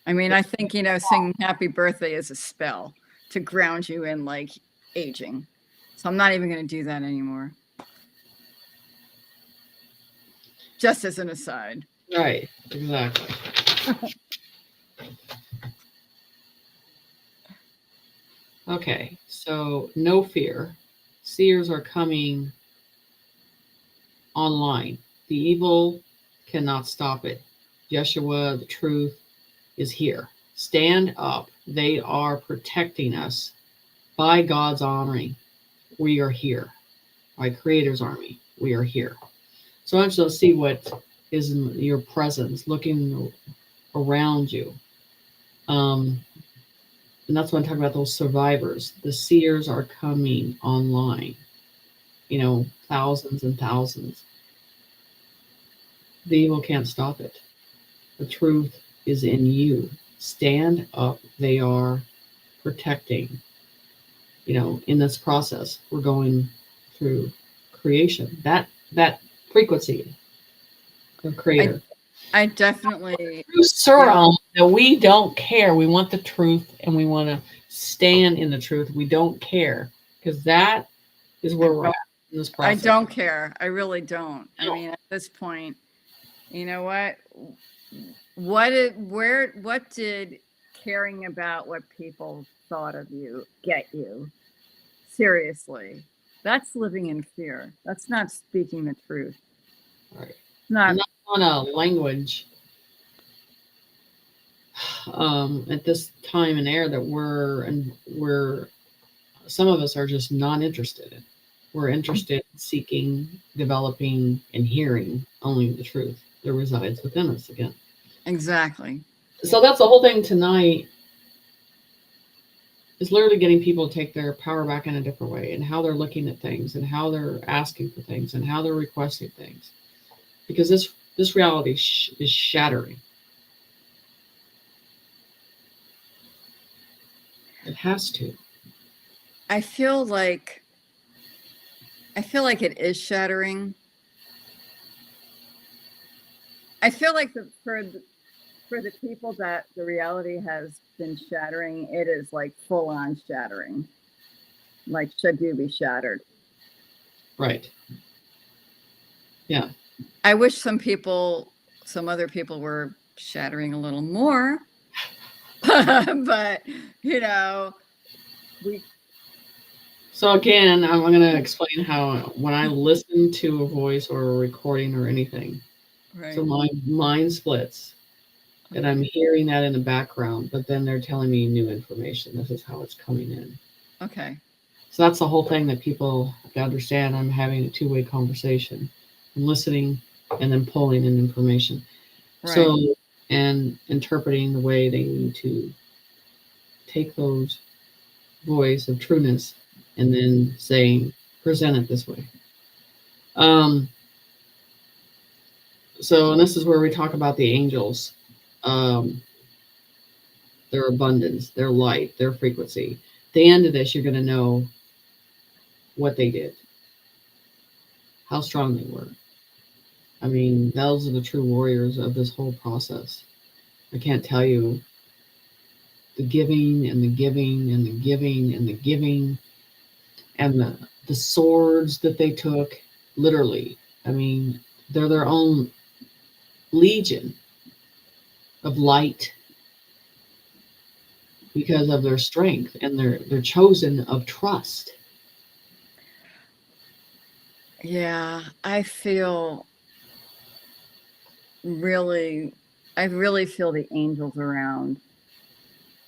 I mean, I think, singing happy birthday is a spell to ground you in like aging. So I'm not even going to do that anymore. Just as an aside. Right, exactly. Okay, so no fear. Seers are coming online. The evil cannot stop it. Yeshua, the truth, is here. Stand up. They are protecting us by God's honoring. We are here. By Creator's army, we are here. So I want you to see what is in your presence, looking around you. And that's when I talk about those survivors. The seers are coming online, thousands and thousands. The evil can't stop it. The truth is in you. Stand up. They are protecting. In this process, we're going through creation. That frequency of Creator. I definitely. Suram, that we don't care. We want the truth and we want to stand in the truth. We don't care because that is where we're at in this process. I don't care. I really don't. I mean, at this point, you know what? What did caring about what people thought of you get you? Seriously, that's living in fear. That's not speaking the truth. Right. It's not. And that's on a language at this time and era that we're some of us are just not interested in. We're interested in seeking, developing, and hearing only the truth that resides within us again. Exactly. So that's the whole thing tonight, is literally getting people to take their power back in a different way, and how they're looking at things, and how they're asking for things, and how they're requesting things. Because this reality is shattering. It has to. I feel like it is shattering. I feel like for the people that the reality has been shattering, it is like full on shattering. Like should you be shattered? Right. Yeah. I wish some other people were shattering a little more. But So again, I'm going to explain how when I listen to a voice or a recording or anything, right. So my mind splits, and I'm hearing that in the background, but then they're telling me new information. This is how it's coming in. Okay. So that's the whole thing that people have to understand. I'm having a two-way conversation. I'm listening and then pulling in information. Right. So, and interpreting the way they need to take those voice of trueness and then saying, present it this way. So, and this is where we talk about the angels, their abundance, their light, their frequency. At the end of this, you're going to know what they did, how strong they were. I mean, those are the true warriors of this whole process. I can't tell you the giving and the giving and the giving and the giving and the swords that they took, literally. I mean, they're their own legion of light because of their strength, and they're chosen of trust. Yeah, I really feel the angels around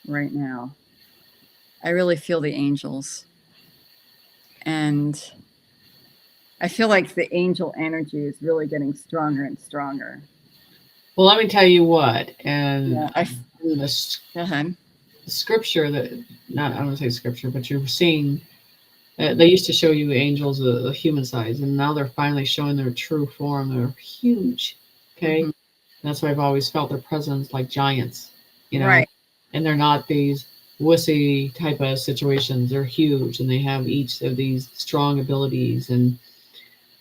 right now. I really feel the angels. And I feel like the angel energy is really getting stronger and stronger. Well, let me tell you what, and yeah, the scripture that, not I don't want to say scripture, but you're seeing, they used to show you angels of human size, and now they're finally showing their true form. They're huge. Okay. Mm-hmm. That's why I've always felt their presence like giants, right. And they're not these wussy type of situations. They're huge, and they have each of these strong abilities, and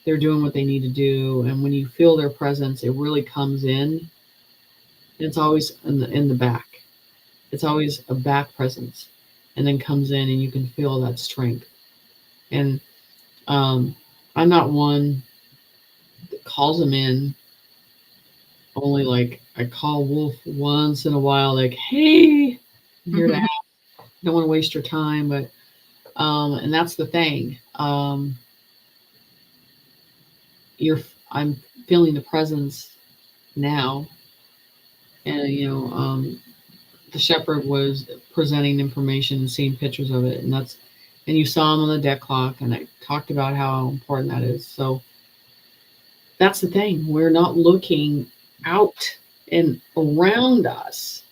they're doing what they need to do. And when you feel their presence, it really comes in. It's always in the back. It's always a back presence, and then comes in, and you can feel that strength. And um, I'm not one that calls them in. Only like I call Wolf once in a while, like, "Hey, I'm here to Mhm. ask. Don't want to waste your time." But and that's the thing. You're I'm feeling the presence now, and the shepherd was presenting information and seeing pictures of it, and you saw him on the deck clock, and I talked about how important that is. So that's the thing. We're not looking out and around us,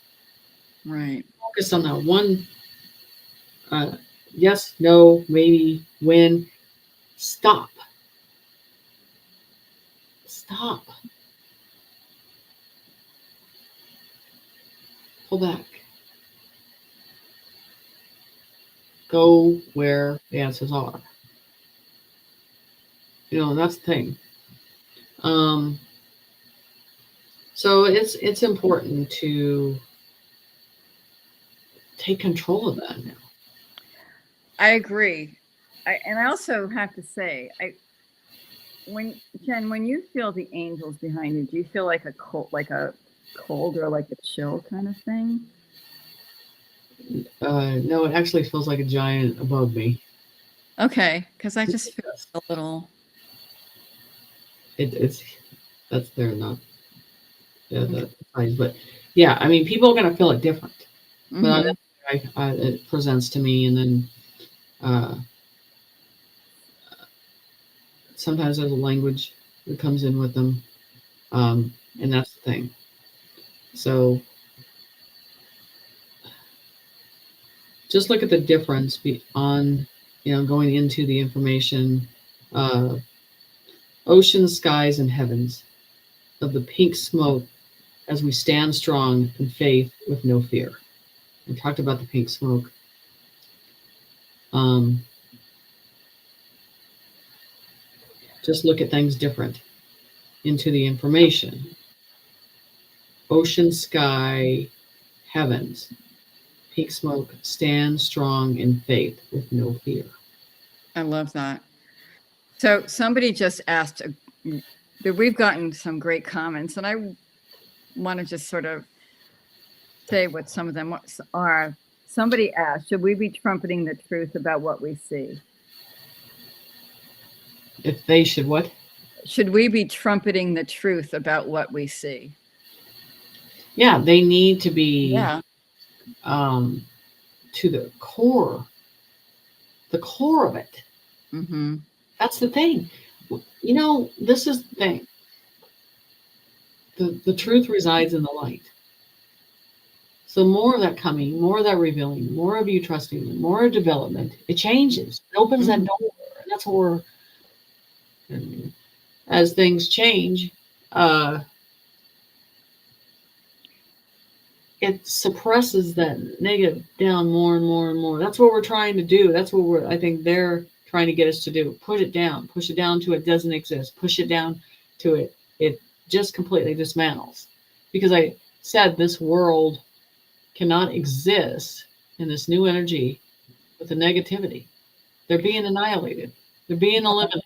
Right. focused on that one yes, no, maybe, when. Stop. Stop. Pull back. Go where the answers are. That's the thing. Um, so it's important to take control of that now. I agree. And I also have to say, when Jen, when you feel the angels behind you, do you feel like a cold or like a chill kind of thing? No, it actually feels like a giant above me. Okay, because I just feel Yes. a little. It's that's they're not the size, but yeah, I mean, people are gonna feel it different. But Mm-hmm. it presents to me, and then uh, sometimes there's a language that comes in with them, and that's the thing. So just look at the difference beyond, going into the information, uh, oceans, skies, and heavens of the pink smoke as we stand strong in faith with no fear. I talked about the pink smoke. Um, just look at things different into the information. Ocean, sky, heavens, pink smoke, stand strong in faith with no fear. I love that. So somebody just asked that we've gotten some great comments, and I want to just sort of say what some of them are. Somebody asked, should we be trumpeting the truth about what we see? If they should what? Should we be trumpeting the truth about what we see? Yeah, they need to be Yeah. um, to the core of it. Mm-hmm. That's the thing. This is the thing. The truth resides in the light. So more of that coming, more of that revealing, more of you trusting, more development. It changes. It opens that Mm-hmm. door, and that's where, as things change, uh, it suppresses that negative down more and more and more. That's what we're trying to do. That's what I think they're trying to get us to do. Push it down to it doesn't exist. Push it down to it just completely dismantles. Because I said this world cannot exist in this new energy with the negativity. They're being annihilated. They're being eliminated.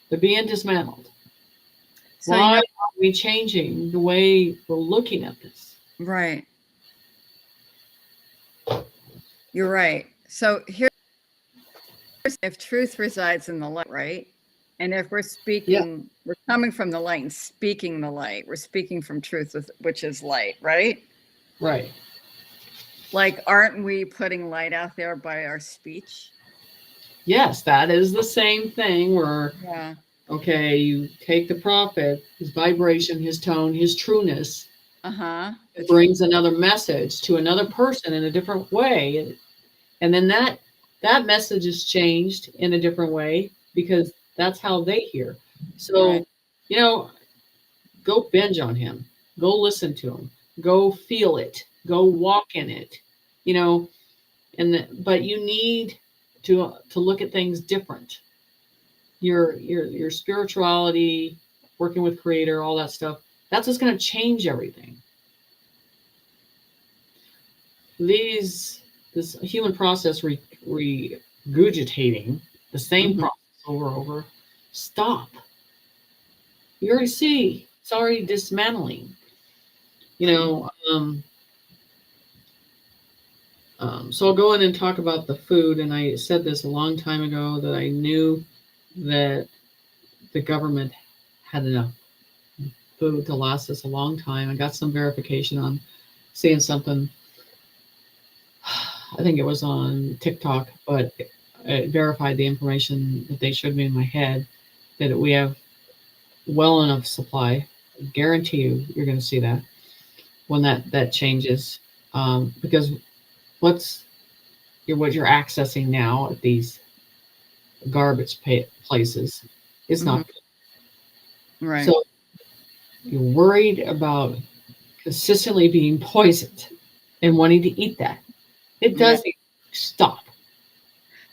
They're being dismantled. So, Why are we changing the way we're looking at this? right. You're right. So here's if truth resides in the light, right? And if Yeah, we're coming from the light and speaking the light. We're speaking from truth, which is light, right? right. Like, aren't we putting light out there by our speech? Yes, that is the same thing where, Yeah. okay, you take the prophet, his vibration, his tone, his trueness, Uh-huh. it brings another message to another person in a different way. And then that message is changed in a different way because that's how they hear. Right. So, you know, go binge on him. Go listen to him. Go feel it. Go walk in it. You know, but you need to look at things different. Your spirituality, working with creator, all that stuff, that's what's going to change everything. this human process regurgitating the same Mhm. process over and over. Stop. You already see it's already dismantling. You know, so I'll go in and talk about the food. And I said this a long time ago that I knew that the government had enough food to last us a long time. I got some verification on seeing something. I think it was on TikTok, but it verified the information that they showed me in my head that we have well enough supply. I guarantee you're going to see that when that changes, because what's what you're accessing now at these garbage places is Mhm. not good. Right. So you're worried about consistently being poisoned and wanting to eat that. It Yeah. doesn't stop.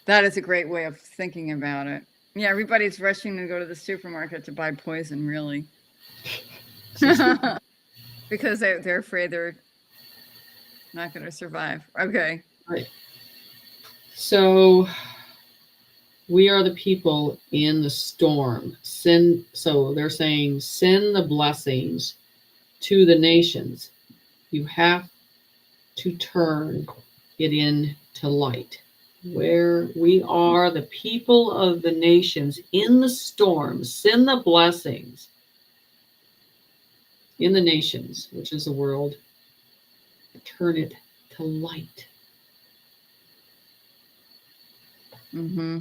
That is a great way of thinking about it. Yeah, everybody's rushing to go to the supermarket to buy poison, really. Because they're afraid they're not going to survive. Okay. Right. So we are the people in the storm. Send, so they're saying, send the blessings to the nations. You have to turn it into light. Where we are the people of the nations in the storm, send the blessings in the nations, which is the world, turn it to light. Mm-hmm.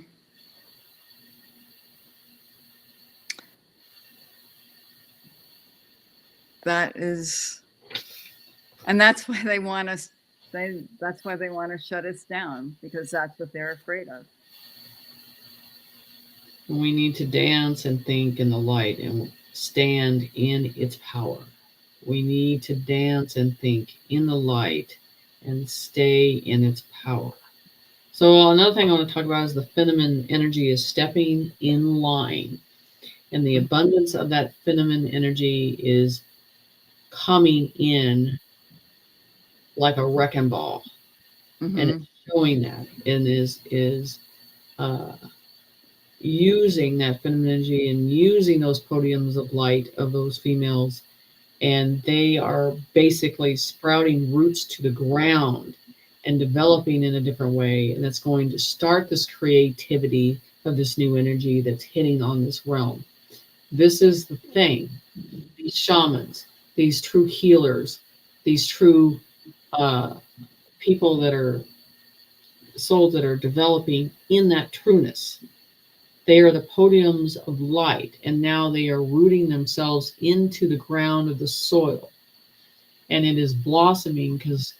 That is, and that's why they want us. That's why they want to shut us down, because that's what they're afraid of. We need to dance and think in the light and stand in its power. We need to dance and think in the light and stay in its power. So another thing I want to talk about is the feminine energy is stepping in line, and the abundance of that feminine energy is coming in like a wrecking ball, and Mm-hmm. it's showing that and is uh, using that feminine energy and using those podiums of light of those females, and they are basically sprouting roots to the ground and developing in a different way, and that's going to start this creativity of this new energy that's hitting on this realm. This is the thing. These shamans, these true healers, these true uh, people that are souls that are developing in that trueness. They are the podiums of light, and now they are rooting themselves into the ground of the soil, and it is blossoming because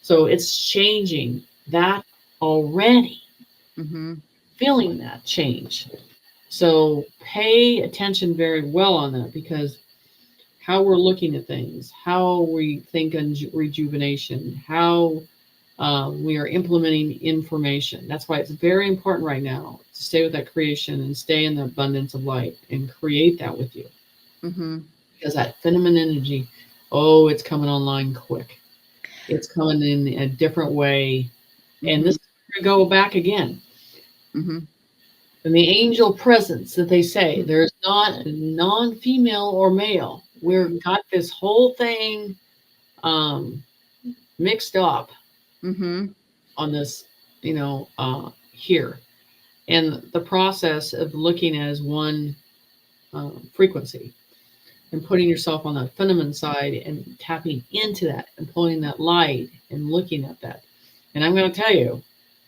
so it's changing that already, Mm-hmm. feeling that change. So pay attention very well on that, because how we're looking at things, how we think on rejuvenation, how we are implementing information. That's why it's very important right now to stay with that creation and stay in the abundance of light and create that with you. Mm-hmm. Because that feminine energy, oh, it's coming online quick. It's coming in a different way. And Mm-hmm. this is going to go back again. Mm-hmm. And the angel presence that they say, there's not a non-female or male. We've got this whole thing um, mixed up Mm-hmm. on this, here. And the process of looking as one frequency and putting yourself on that feminine side and tapping into that and pulling that light and looking at that. And I'm going to tell you,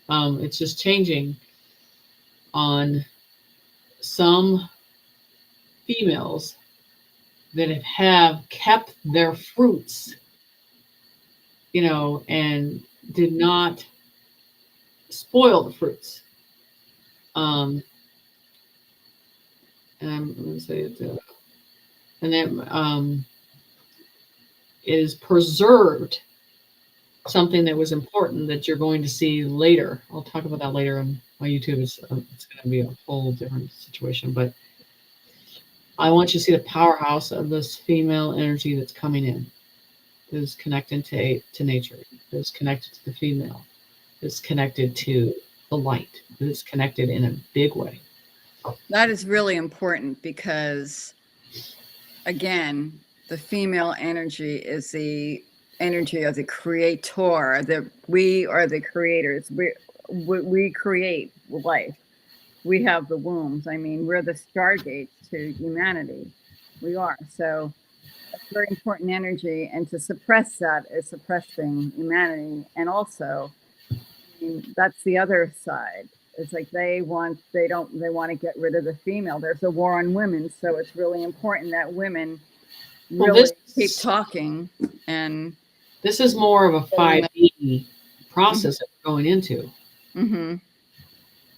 it's just changing on some females that have kept their fruits, and did not spoil the fruits. Um, and I'm going to say it, and then is preserved something that was important that you're going to see later. I'll talk about that later on my YouTube. It's going to be a whole different situation, but I want you to see the powerhouse of this female energy that's coming in. is connected to nature, is connected to the female, is connected to the light, is connected in a big way. That is really important because, again, the female energy is the energy of the creator. We are the creators. We create life. We have the wombs. I mean, we're the stargates to humanity. We are. So that's very important energy. And to suppress that is suppressing humanity. And also, I mean, that's the other side. It's like they want to get rid of the female. There's a war on women. So it's really important that women really keep talking. And this is more of a 5D process that we're going into. Mm-hmm.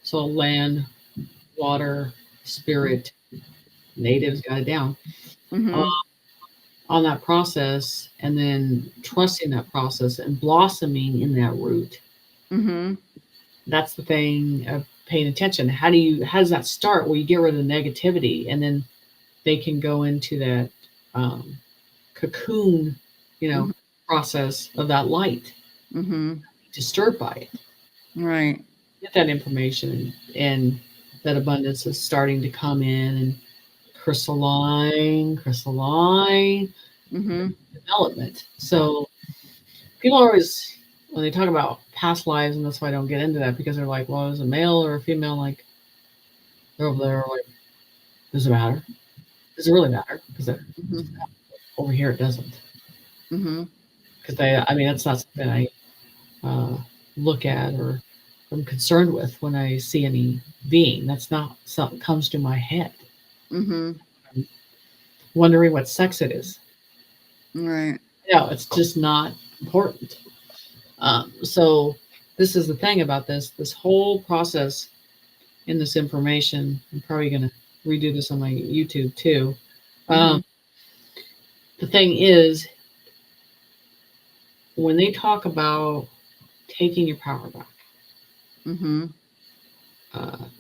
So land, water, spirit, natives got it down. Mm-hmm. On that process, and then trusting that process and blossoming in that root. Mm-hmm. That's the thing of paying attention. How does that start? Well, you get rid of the negativity, and then they can go into that cocoon, Mm-hmm. process of that light. Mm-hmm. Disturbed by it. Right. Get that information, and that abundance is starting to come in, and crystalline Mm-hmm. development. So people are always, when they talk about past lives, and that's why I don't get into that, because they're like, well, is a male or a female? Like, they're over there, like, does it matter? Does it really matter? Because Mm-hmm. over here it doesn't. Mm-hmm. Because that's not something I look at or I'm concerned with when I see any being. That's not something that comes to my head. Mm-hmm. I'm wondering what sex it is. Right. No, it's just not important. So this is the thing about this whole process in this information. I'm probably going to redo this on my YouTube too. Mm-hmm. The thing is, when they talk about taking your power back, Mm-hmm.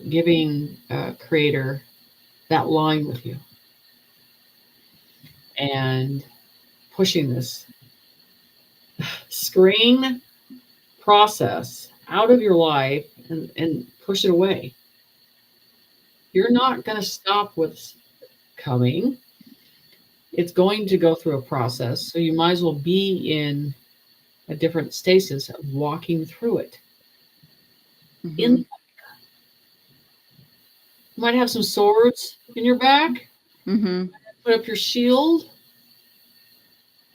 giving creator that line with you, and pushing this screen process out of your life and push it away. You're not going to stop what's coming. It's going to go through a process. So you might as well be in a different stasis of walking through it. Mm-hmm. You might have some swords in your back. Mm-hmm. Put up your shield.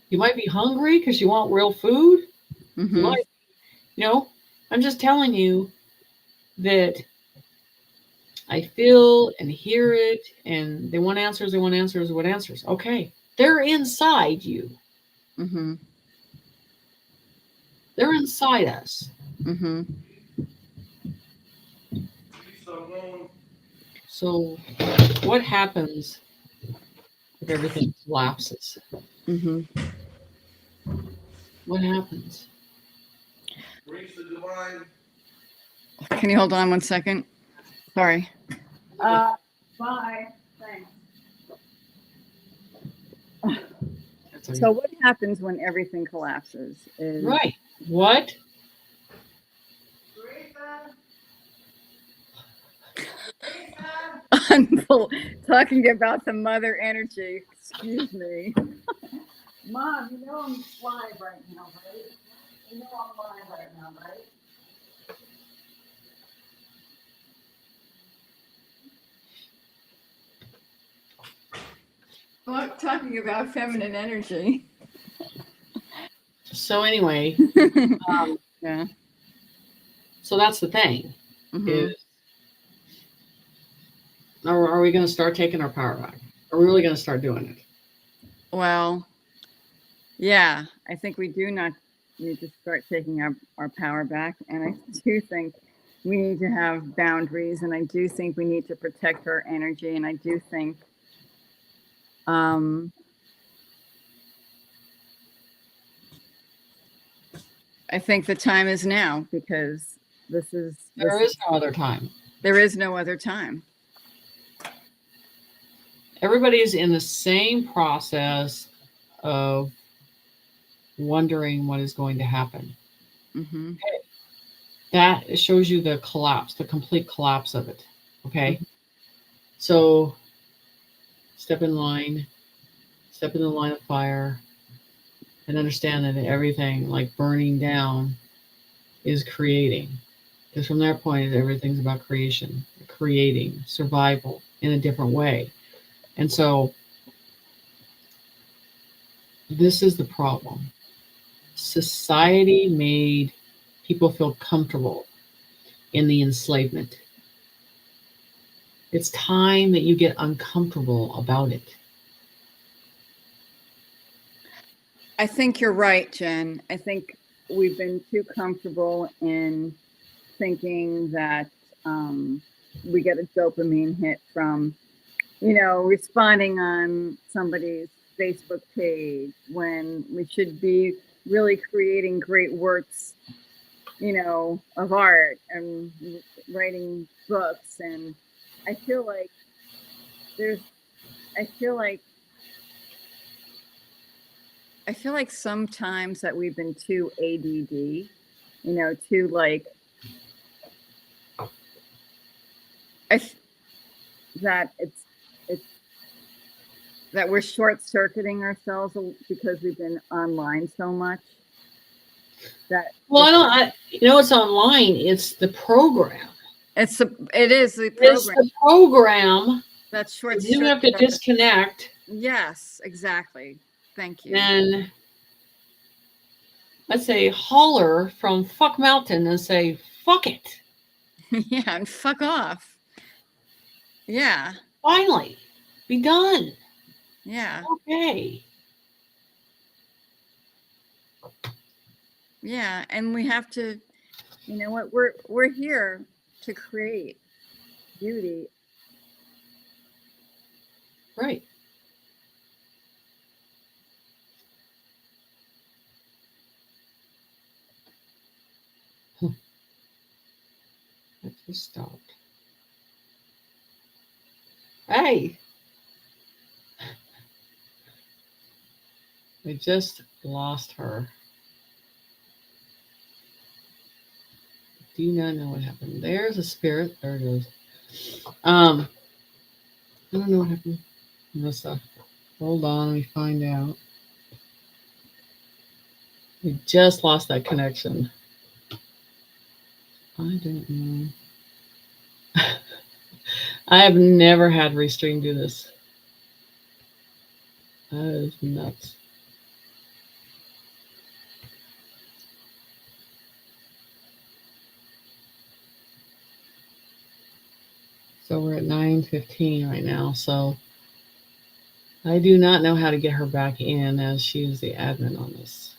You might be hungry because you want real food. Mm-hmm. You might, I'm just telling you that I feel and hear it, and they want answers. What answers? Okay. They're inside you. Mm-hmm. They're inside us. Mm-hmm. So what happens if everything collapses? Mm-hmm. What happens? Can you hold on 1 second? Sorry. Bye. Thanks. So what happens when everything collapses is right. What? Talking about the mother energy. Excuse me. Mom, you know I'm live right now, right? You know I'm live right now, right? Well, talking about feminine energy. So anyway, yeah. So that's the thing. Mm-hmm. Is are we going to start taking our power back? Are we really going to start doing it? Well, yeah, I think we do not need to start taking our power back. And I do think we need to have boundaries. And I do think we need to protect our energy. And I do think I think the time is now, because there is no other time. There is no other time. Everybody's in the same process of wondering what is going to happen. Mm-hmm. That shows you the collapse, the complete collapse of it. Okay. Mm-hmm. So step in line, step in the line of fire, and understand that everything like burning down is creating. Because from that point, everything's about creation, creating, survival in a different way. And so this is the problem. Society made people feel comfortable in the enslavement. It's time that you get uncomfortable about it. I think you're right, Jen. I think we've been too comfortable in thinking that we get a dopamine hit from, responding on somebody's Facebook page when we should be really creating great works, of art and writing books. And I feel like there's, I feel like, I feel like sometimes that we've been too ADD, too like, that it's that we're short circuiting ourselves because we've been online so much. Well, it's online. It's the program. It is the program. It's the program. That's short. You have to disconnect. Yes, exactly. Thank you. And let's say holler from fuck mountain and say fuck it. Yeah, and fuck off. Yeah. Finally, be done. Yeah. Okay. Yeah, and we have to, you know what, we're here to create beauty. Right. That just stopped. Hey. I just lost her. Do you not know what happened? There's a spirit. There it goes. I don't know what happened. Marisa, hold on, let me find out. We just lost that connection. I don't know. I have never had Restream do this. That is nuts. So we're at 9:15 right now. So I do not know how to get her back in as she is the admin on this.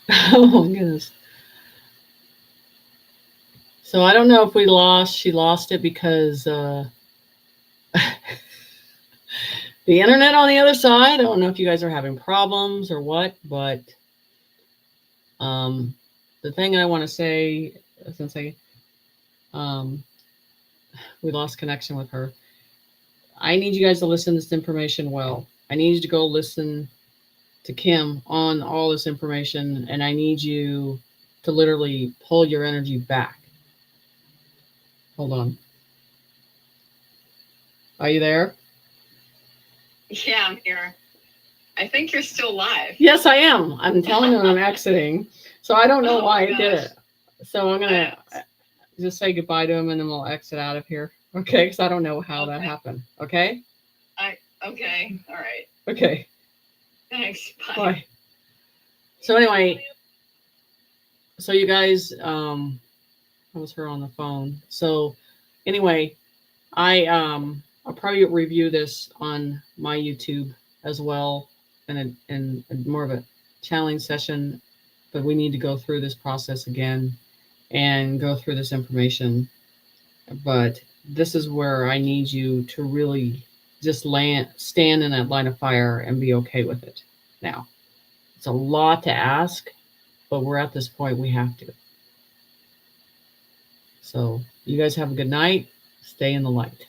Oh my goodness. So I don't know if she lost it because the internet on the other side. I don't know if you guys are having problems or what, but the thing I want to say, since we lost connection with her, I need you guys to listen to this information well. I need you to go listen to Kim on all this information, and I need you to literally pull your energy back. Hold on. Are you there? Yeah, I'm here. I think you're still live. Yes, I am. I'm telling them I'm exiting. So I don't know why I did it. So I'm going to just say goodbye to him and then we'll exit out of here. Okay? Because I don't know how that happened. Okay? Okay. All right. Okay. Thanks. Bye. Bye. So anyway, so you guys, that was her on the phone. So anyway, I'll probably review this on my YouTube as well in more of a challenge session, but we need to go through this process again and go through this information. But this is where I need you to really just stand in that line of fire and be okay with it. Now, it's a lot to ask, but we're at this point we have to. So you guys have a good night. Stay in the light.